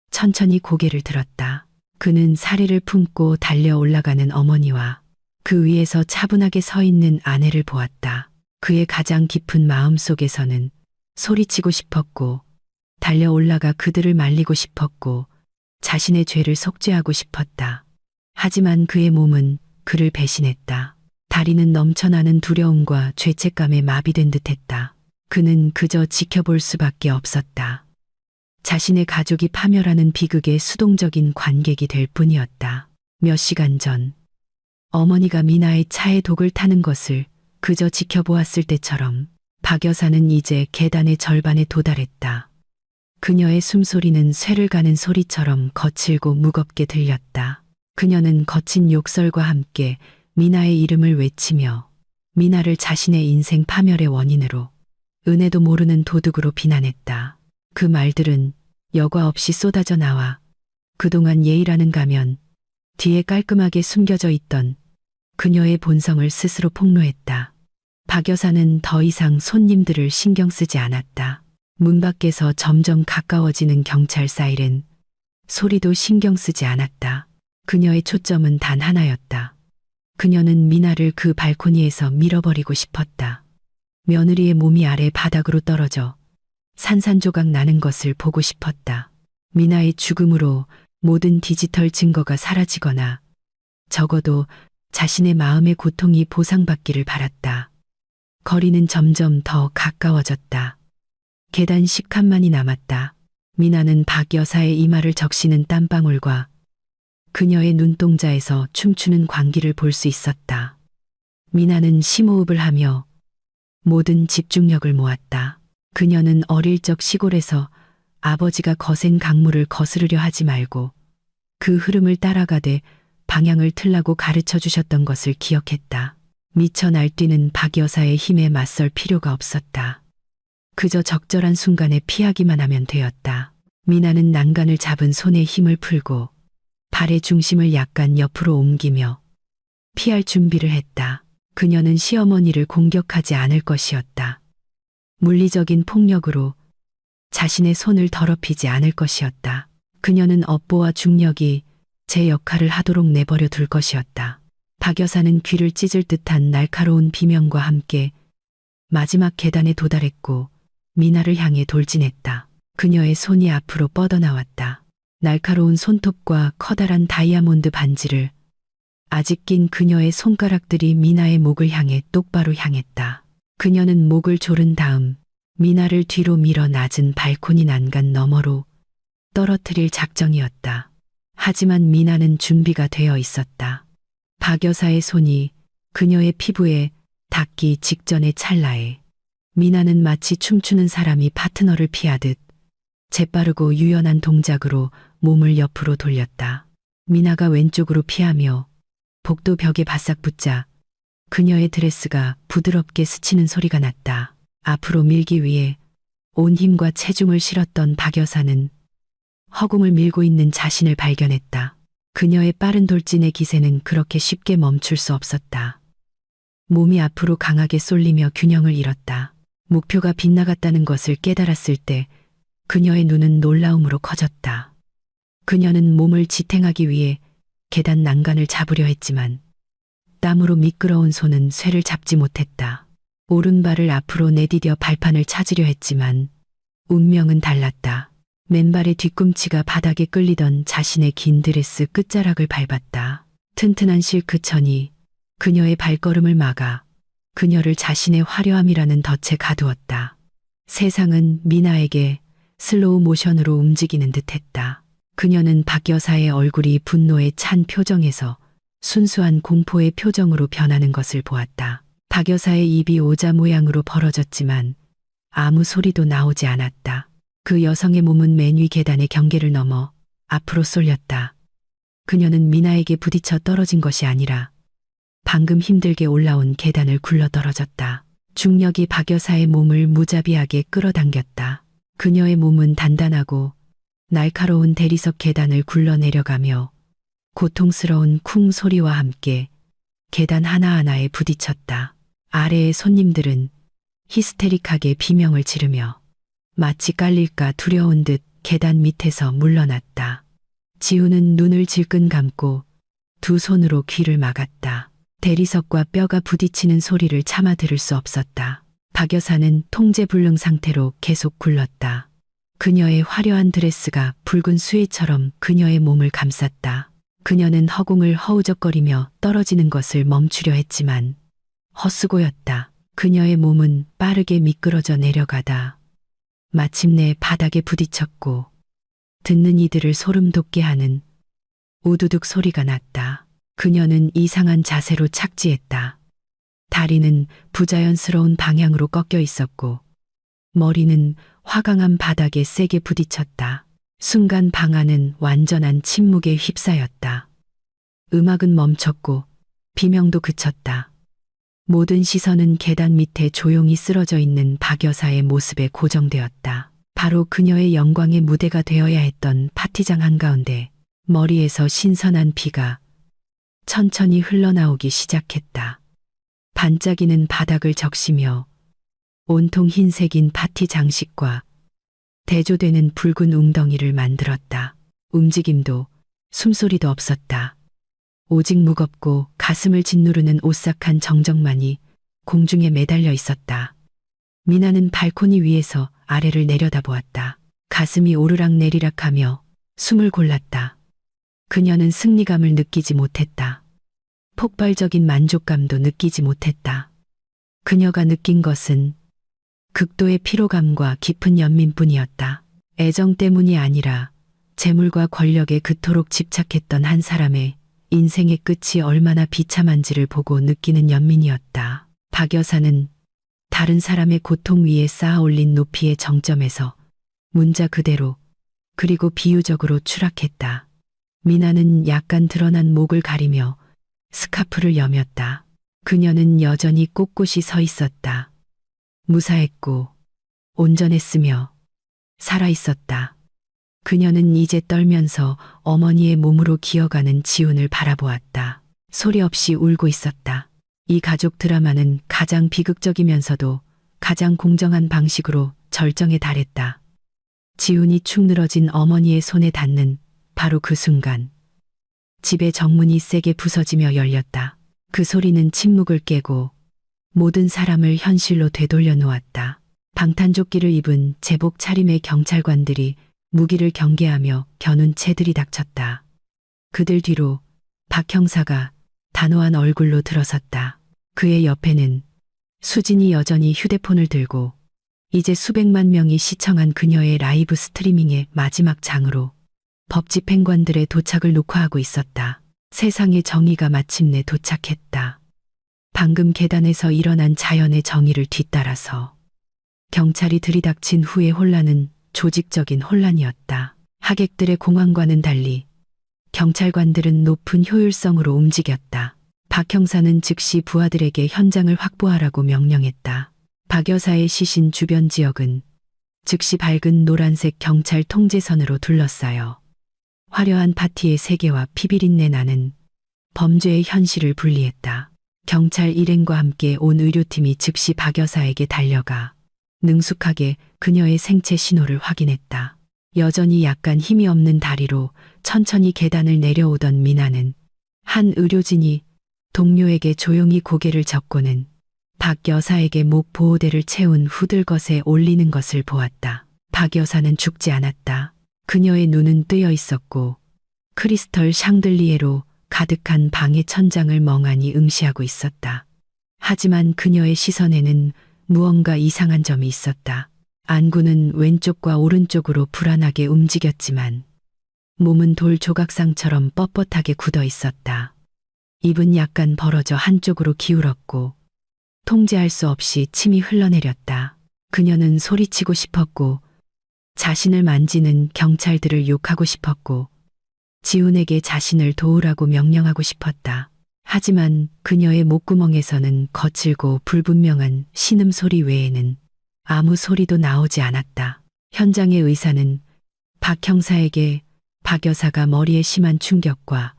천천히 고개를 들었다. 그는 사례를 품고 달려 올라가는 어머니와 그 위에서 차분하게 서 있는 아내를 보았다. 그의 가장 깊은 마음 속에서는 소리치고 싶었고 달려 올라가 그들을 말리고 싶었고 자신의 죄를 속죄하고 싶었다. 하지만 그의 몸은 그를 배신했다. 다리는 넘쳐나는 두려움과 죄책감에 마비된 듯했다. 그는 그저 지켜볼 수밖에 없었다. 자신의 가족이 파멸하는 비극의 수동적인 관객이 될 뿐이었다. 몇 시간 전 어머니가 미나의 차에 독을 타는 것을 그저 지켜보았을 때처럼 박 여사는 이제 계단의 절반에 도달했다. 그녀의 숨소리는 쇠를 가는 소리처럼 거칠고 무겁게 들렸다. 그녀는 거친 욕설과 함께 미나의 이름을 외치며 미나를 자신의 인생 파멸의 원인으로 은혜도 모르는 도둑으로 비난했다. 그 말들은 여과 없이 쏟아져 나와 그동안 예의라는 가면 뒤에 깔끔하게 숨겨져 있던 그녀의 본성을 스스로 폭로했다. 박 여사는 더 이상 손님들을 신경 쓰지 않았다. 문 밖에서 점점 가까워지는 경찰 사이렌 소리도 신경 쓰지 않았다. 그녀의 초점은 단 하나였다. 그녀는 미나를 그 발코니에서 밀어버리고 싶었다. 며느리의 몸이 아래 바닥으로 떨어져 산산조각 나는 것을 보고 싶었다. 미나의 죽음으로 모든 디지털 증거가 사라지거나 적어도 자신의 마음의 고통이 보상받기를 바랐다. 거리는 점점 더 가까워졌다. 계단 10칸만이 남았다. 미나는 박 여사의 이마를 적시는 땀방울과 그녀의 눈동자에서 춤추는 광기를 볼 수 있었다. 미나는 심호흡을 하며 모든 집중력을 모았다. 그녀는 어릴 적 시골에서 아버지가 거센 강물을 거스르려 하지 말고 그 흐름을 따라가되 방향을 틀라고 가르쳐 주셨던 것을 기억했다. 미쳐 날뛰는 박 여사의 힘에 맞설 필요가 없었다. 그저 적절한 순간에 피하기만 하면 되었다. 미나는 난간을 잡은 손에 힘을 풀고 발의 중심을 약간 옆으로 옮기며 피할 준비를 했다. 그녀는 시어머니를 공격하지 않을 것이었다. 물리적인 폭력으로 자신의 손을 더럽히지 않을 것이었다. 그녀는 업보와 중력이 제 역할을 하도록 내버려 둘 것이었다. 박 여사는 귀를 찢을 듯한 날카로운 비명과 함께 마지막 계단에 도달했고 미나를 향해 돌진했다. 그녀의 손이 앞으로 뻗어나왔다. 날카로운 손톱과 커다란 다이아몬드 반지를 아직 낀 그녀의 손가락들이 미나의 목을 향해 똑바로 향했다. 그녀는 목을 조른 다음 미나를 뒤로 밀어 낮은 발코니 난간 너머로 떨어뜨릴 작정이었다. 하지만 미나는 준비가 되어 있었다. 박 여사의 손이 그녀의 피부에 닿기 직전의 찰나에 미나는 마치 춤추는 사람이 파트너를 피하듯 재빠르고 유연한 동작으로 몸을 옆으로 돌렸다. 미나가 왼쪽으로 피하며 복도 벽에 바싹 붙자 그녀의 드레스가 부드럽게 스치는 소리가 났다. 앞으로 밀기 위해 온 힘과 체중을 실었던 박 여사는 허공을 밀고 있는 자신을 발견했다. 그녀의 빠른 돌진의 기세는 그렇게 쉽게 멈출 수 없었다. 몸이 앞으로 강하게 쏠리며 균형을 잃었다. 목표가 빗나갔다는 것을 깨달았을 때 그녀의 눈은 놀라움으로 커졌다. 그녀는 몸을 지탱하기 위해 계단 난간을 잡으려 했지만 땀으로 미끄러운 손은 쇠를 잡지 못했다. 오른발을 앞으로 내디뎌 발판을 찾으려 했지만 운명은 달랐다. 맨발의 뒤꿈치가 바닥에 끌리던 자신의 긴 드레스 끝자락을 밟았다. 튼튼한 실크천이 그녀의 발걸음을 막아 그녀를 자신의 화려함이라는 덫에 가두었다. 세상은 미나에게 슬로우 모션으로 움직이는 듯했다. 그녀는 박 여사의 얼굴이 분노에 찬 표정에서 순수한 공포의 표정으로 변하는 것을 보았다. 박 여사의 입이 오자 모양으로 벌어졌지만 아무 소리도 나오지 않았다. 그 여성의 몸은 맨 위 계단의 경계를 넘어 앞으로 쏠렸다. 그녀는 미나에게 부딪혀 떨어진 것이 아니라 방금 힘들게 올라온 계단을 굴러 떨어졌다. 중력이 박 여사의 몸을 무자비하게 끌어당겼다. 그녀의 몸은 단단하고 날카로운 대리석 계단을 굴러 내려가며 고통스러운 쿵 소리와 함께 계단 하나하나에 부딪혔다. 아래의 손님들은 히스테릭하게 비명을 지르며 마치 깔릴까 두려운 듯 계단 밑에서 물러났다. 지우는 눈을 질끈 감고 두 손으로 귀를 막았다. 대리석과 뼈가 부딪히는 소리를 차마 들을 수 없었다. 박 여사는 통제불능 상태로 계속 굴렀다. 그녀의 화려한 드레스가 붉은 수혜처럼 그녀의 몸을 감쌌다. 그녀는 허공을 허우적거리며 떨어지는 것을 멈추려 했지만 헛수고였다. 그녀의 몸은 빠르게 미끄러져 내려가다 마침내 바닥에 부딪혔고 듣는 이들을 소름 돋게 하는 우두둑 소리가 났다. 그녀는 이상한 자세로 착지했다. 다리는 부자연스러운 방향으로 꺾여 있었고 머리는 화강한 바닥에 세게 부딪혔다. 순간 방 안은 완전한 침묵에 휩싸였다. 음악은 멈췄고 비명도 그쳤다. 모든 시선은 계단 밑에 조용히 쓰러져 있는 박 여사의 모습에 고정되었다. 바로 그녀의 영광의 무대가 되어야 했던 파티장 한가운데 머리에서 신선한 피가 천천히 흘러나오기 시작했다. 반짝이는 바닥을 적시며 온통 흰색인 파티 장식과 대조되는 붉은 웅덩이를 만들었다. 움직임도 숨소리도 없었다. 오직 무겁고 가슴을 짓누르는 오싹한 정적만이 공중에 매달려 있었다. 미나는 발코니 위에서 아래를 내려다보았다. 가슴이 오르락 내리락하며 숨을 골랐다. 그녀는 승리감을 느끼지 못했다. 폭발적인 만족감도 느끼지 못했다. 그녀가 느낀 것은 극도의 피로감과 깊은 연민뿐이었다. 애정 때문이 아니라 재물과 권력에 그토록 집착했던 한 사람의 인생의 끝이 얼마나 비참한지를 보고 느끼는 연민이었다. 박 여사는 다른 사람의 고통 위에 쌓아 올린 높이의 정점에서 문자 그대로 그리고 비유적으로 추락했다. 미나는 약간 드러난 목을 가리며 스카프를 여몄다. 그녀는 여전히 꼿꼿이 서 있었다. 무사했고 온전했으며 살아있었다. 그녀는 이제 떨면서 어머니의 몸으로 기어가는 지훈을 바라보았다. 소리 없이 울고 있었다. 이 가족 드라마는 가장 비극적이면서도 가장 공정한 방식으로 절정에 달했다. 지훈이 축 늘어진 어머니의 손에 닿는 바로 그 순간 집의 정문이 세게 부서지며 열렸다. 그 소리는 침묵을 깨고 모든 사람을 현실로 되돌려 놓았다. 방탄조끼를 입은 제복 차림의 경찰관들이 무기를 경계하며 겨눈 채 들이닥쳤다. 그들 뒤로 박 형사가 단호한 얼굴로 들어섰다. 그의 옆에는 수진이 여전히 휴대폰을 들고 이제 수백만 명이 시청한 그녀의 라이브 스트리밍의 마지막 장으로 법 집행관들의 도착을 녹화하고 있었다. 세상의 정의가 마침내 도착했다. 방금 계단에서 일어난 자연의 정의를 뒤따라서 경찰이 들이닥친 후의 혼란은 조직적인 혼란이었다. 하객들의 공황과는 달리 경찰관들은 높은 효율성으로 움직였다. 박 형사는 즉시 부하들에게 현장을 확보하라고 명령했다. 박 여사의 시신 주변 지역은 즉시 밝은 노란색 경찰 통제선으로 둘러싸여 화려한 파티의 세계와 피비린내 나는 범죄의 현실을 분리했다. 경찰 일행과 함께 온 의료팀이 즉시 박 여사에게 달려가 능숙하게 그녀의 생체 신호를 확인했다. 여전히 약간 힘이 없는 다리로 천천히 계단을 내려오던 미나는 한 의료진이 동료에게 조용히 고개를 젓고는 박 여사에게 목 보호대를 채운 후들것에 올리는 것을 보았다. 박 여사는 죽지 않았다. 그녀의 눈은 뜨여 있었고 크리스털 샹들리에로 가득한 방의 천장을 멍하니 응시하고 있었다. 하지만 그녀의 시선에는 무언가 이상한 점이 있었다. 안구는 왼쪽과 오른쪽으로 불안하게 움직였지만 몸은 돌 조각상처럼 뻣뻣하게 굳어 있었다. 입은 약간 벌어져 한쪽으로 기울었고 통제할 수 없이 침이 흘러내렸다. 그녀는 소리치고 싶었고 자신을 만지는 경찰들을 욕하고 싶었고 지훈에게 자신을 도우라고 명령하고 싶었다. 하지만 그녀의 목구멍에서는 거칠고 불분명한 신음소리 외에는 아무 소리도 나오지 않았다. 현장의 의사는 박 형사에게 박 여사가 머리에 심한 충격과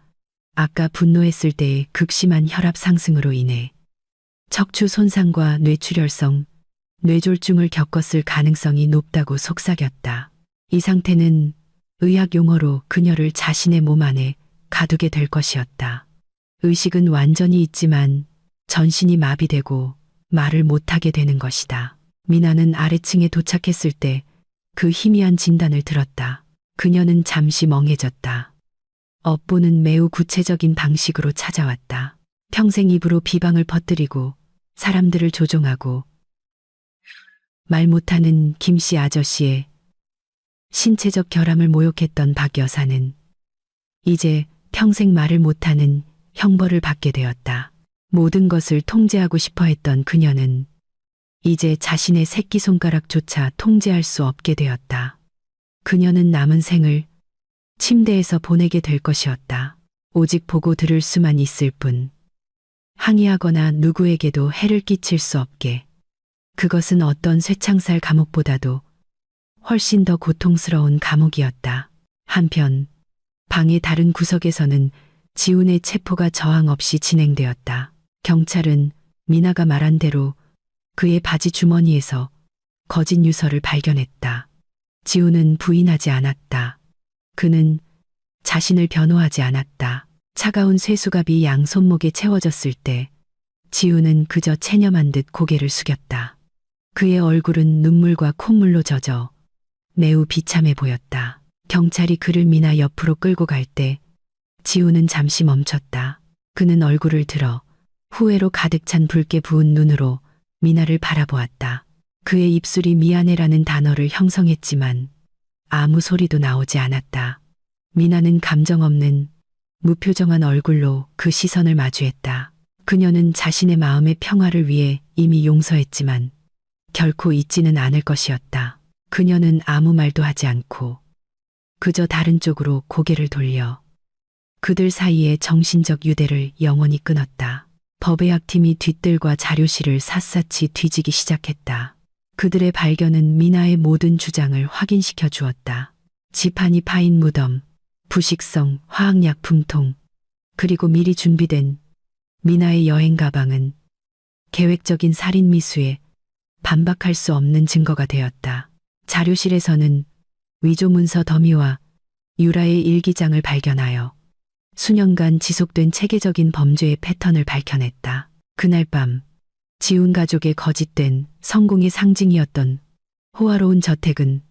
아까 분노했을 때의 극심한 혈압 상승으로 인해 척추 손상과 뇌출혈성, 뇌졸중을 겪었을 가능성이 높다고 속삭였다. 이 상태는 의학 용어로 그녀를 자신의 몸 안에 가두게 될 것이었다. 의식은 완전히 있지만 전신이 마비되고 말을 못하게 되는 것이다. 미나는 아래층에 도착했을 때 그 희미한 진단을 들었다. 그녀는 잠시 멍해졌다. 업보는 매우 구체적인 방식으로 찾아왔다. 평생 입으로 비방을 퍼뜨리고 사람들을 조종하고 말 못하는 김씨 아저씨의 신체적 결함을 모욕했던 박 여사는 이제 평생 말을 못하는 형벌을 받게 되었다. 모든 것을 통제하고 싶어 했던 그녀는 이제 자신의 새끼손가락조차 통제할 수 없게 되었다. 그녀는 남은 생을 침대에서 보내게 될 것이었다. 오직 보고 들을 수만 있을 뿐. 항의하거나 누구에게도 해를 끼칠 수 없게. 그것은 어떤 쇠창살 감옥보다도 훨씬 더 고통스러운 감옥이었다. 한편 방의 다른 구석에서는 지훈의 체포가 저항 없이 진행되었다. 경찰은 미나가 말한 대로 그의 바지 주머니에서 거짓 유서를 발견했다. 지훈은 부인하지 않았다. 그는 자신을 변호하지 않았다. 차가운 쇠수갑이 양 손목에 채워졌을 때 지훈은 그저 체념한 듯 고개를 숙였다. 그의 얼굴은 눈물과 콧물로 젖어 매우 비참해 보였다. 경찰이 그를 미나 옆으로 끌고 갈 때 지훈은 잠시 멈췄다. 그는 얼굴을 들어 후회로 가득 찬 붉게 부은 눈으로 미나를 바라보았다. 그의 입술이 미안해라는 단어를 형성했지만 아무 소리도 나오지 않았다. 미나는 감정 없는 무표정한 얼굴로 그 시선을 마주했다. 그녀는 자신의 마음의 평화를 위해 이미 용서했지만 결코 잊지는 않을 것이었다. 그녀는 아무 말도 하지 않고 그저 다른 쪽으로 고개를 돌려 그들 사이의 정신적 유대를 영원히 끊었다. 법의학팀이 뒷뜰과 자료실을 샅샅이 뒤지기 시작했다. 그들의 발견은 미나의 모든 주장을 확인시켜 주었다. 지판이 파인 무덤, 부식성 화학약품통, 그리고 미리 준비된 미나의 여행 가방은 계획적인 살인 미수에 반박할 수 없는 증거가 되었다. 자료실에서는 위조 문서 더미와 유라의 일기장을 발견하여 수년간 지속된 체계적인 범죄의 패턴을 밝혀냈다. 그날 밤 지훈 가족의 거짓된 성공의 상징이었던 호화로운 저택은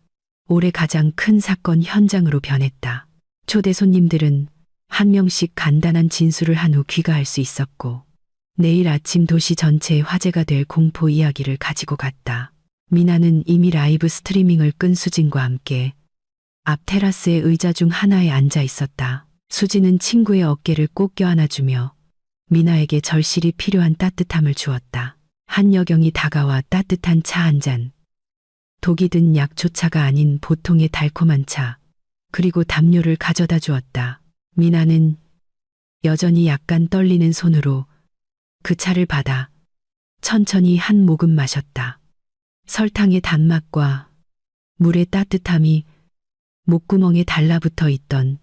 올해 가장 큰 사건 현장으로 변했다. 초대 손님들은 한 명씩 간단한 진술을 한 후 귀가할 수 있었고 내일 아침 도시 전체의 화제가 될 공포 이야기를 가지고 갔다. 미나는 이미 라이브 스트리밍을 끈 수진과 함께 앞 테라스의 의자 중 하나에 앉아 있었다. 수진은 친구의 어깨를 꼭 껴안아주며 미나에게 절실히 필요한 따뜻함을 주었다. 한여경이 다가와 따뜻한 차 한 잔, 독이 든 약초차가 아닌 보통의 달콤한 차, 그리고 담요를 가져다 주었다. 미나는 여전히 약간 떨리는 손으로 그 차를 받아 천천히 한 모금 마셨다. 설탕의 단맛과 물의 따뜻함이 목구멍에 달라붙어 있던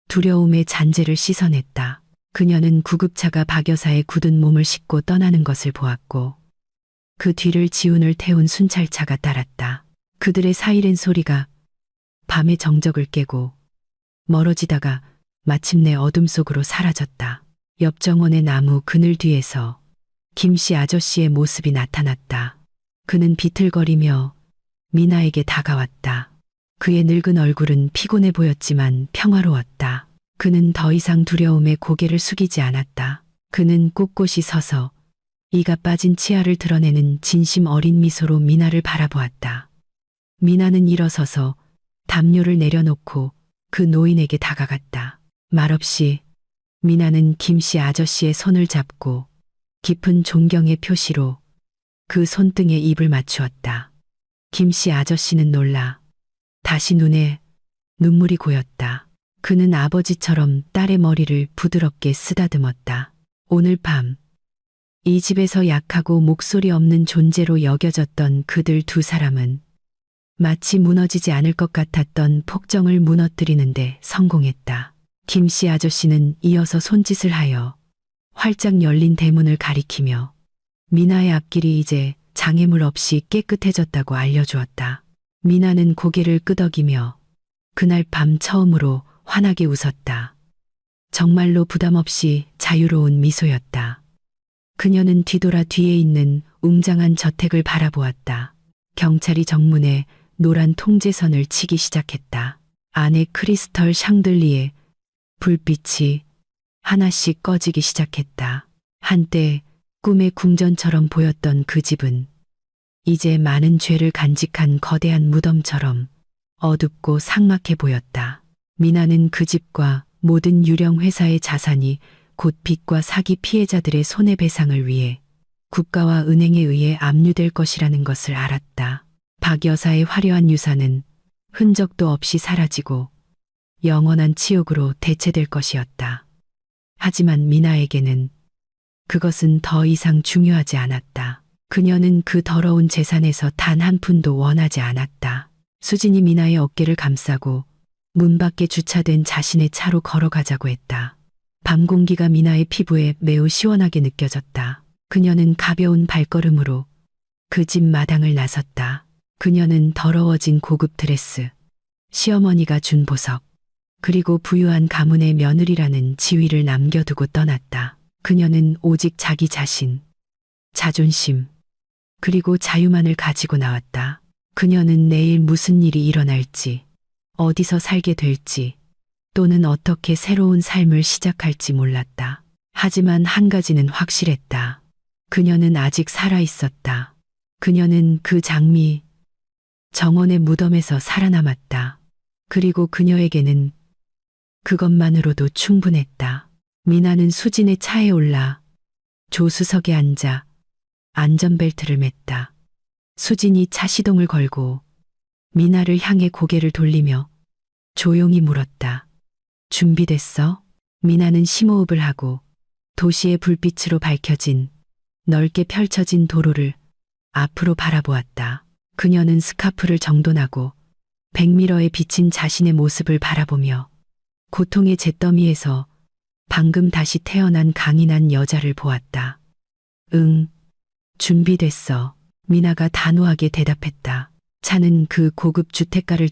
두려움의 잔재를 씻어냈다. 그녀는 구급차가 박 여사의 굳은 몸을 싣고 떠나는 것을 보았고 그 뒤를 지훈을 태운 순찰차가 따랐다. 그들의 사이렌 소리가 밤의 정적을 깨고 멀어지다가 마침내 어둠 속으로 사라졌다. 옆 정원의 나무 그늘 뒤에서 김씨 아저씨의 모습이 나타났다. 그는 비틀거리며 미나에게 다가왔다. 그의 늙은 얼굴은 피곤해 보였지만 평화로웠다. 그는 더 이상 두려움에 고개를 숙이지 않았다. 그는 꼿꼿이 서서 이가 빠진 치아를 드러내는 진심 어린 미소로 미나를 바라보았다. 미나는 일어서서 담요를 내려놓고 그 노인에게 다가갔다. 말없이 미나는 김씨 아저씨의 손을 잡고 깊은 존경의 표시로 그 손등에 입을 맞추었다. 김씨 아저씨는 놀라 다시 눈에 눈물이 고였다. 그는 아버지처럼 딸의 머리를 부드럽게 쓰다듬었다. 오늘 밤 이 집에서 약하고 목소리 없는 존재로 여겨졌던 그들 두 사람은 마치 무너지지 않을 것 같았던 폭정을 무너뜨리는데 성공했다. 김씨 아저씨는 이어서 손짓을 하여 활짝 열린 대문을 가리키며 미나의 앞길이 이제 장애물 없이 깨끗해졌다고 알려주었다. 미나는 고개를 끄덕이며 그날 밤 처음으로 환하게 웃었다. 정말로 부담 없이 자유로운 미소였다. 그녀는 뒤돌아 뒤에 있는 웅장한 저택을 바라보았다. 경찰이 정문에 노란 통제선을 치기 시작했다. 안에 크리스털 샹들리에 불빛이 하나씩 꺼지기 시작했다. 한때 꿈의 궁전처럼 보였던 그 집은 이제 많은 죄를 간직한 거대한 무덤처럼 어둡고 삭막해 보였다. 미나는 그 집과 모든 유령 회사의 자산이 곧 빚과 사기 피해자들의 손해배상을 위해 국가와 은행에 의해 압류될 것이라는 것을 알았다. 박 여사의 화려한 유산은 흔적도 없이 사라지고 영원한 치욕으로 대체될 것이었다. 하지만 미나에게는 그것은 더 이상 중요하지 않았다. 그녀는 그 더러운 재산에서 단 한 푼도 원하지 않았다. 수진이 미나의 어깨를 감싸고 문 밖에 주차된 자신의 차로 걸어가자고 했다. 밤 공기가 미나의 피부에 매우 시원하게 느껴졌다. 그녀는 가벼운 발걸음으로 그 집 마당을 나섰다. 그녀는 더러워진 고급 드레스, 시어머니가 준 보석, 그리고 부유한 가문의 며느리라는 지위를 남겨두고 떠났다. 그녀는 오직 자기 자신, 자존심, 그리고 자유만을 가지고 나왔다. 그녀는 내일 무슨 일이 일어날지, 어디서 살게 될지, 또는 어떻게 새로운 삶을 시작할지 몰랐다. 하지만 한 가지는 확실했다. 그녀는 아직 살아 있었다. 그녀는 그 장미 정원의 무덤에서 살아남았다. 그리고 그녀에게는 그것만으로도 충분했다. 미나는 수진의 차에 올라 조수석에 앉아 안전벨트를 맸다. 수진이 차 시동을 걸고 미나를 향해 고개를 돌리며 조용히 물었다. 준비됐어? 미나는 심호흡을 하고 도시의 불빛으로 밝혀진 넓게 펼쳐진 도로를 앞으로 바라보았다. 그녀는 스카프를 정돈하고 백미러에 비친 자신의 모습을 바라보며 고통의 잿더미에서 방금 다시 태어난 강인한 여자를 보았다. 응, 준비됐어. 미나가 단호하게 대답했다. 차는 그 고급 주택가를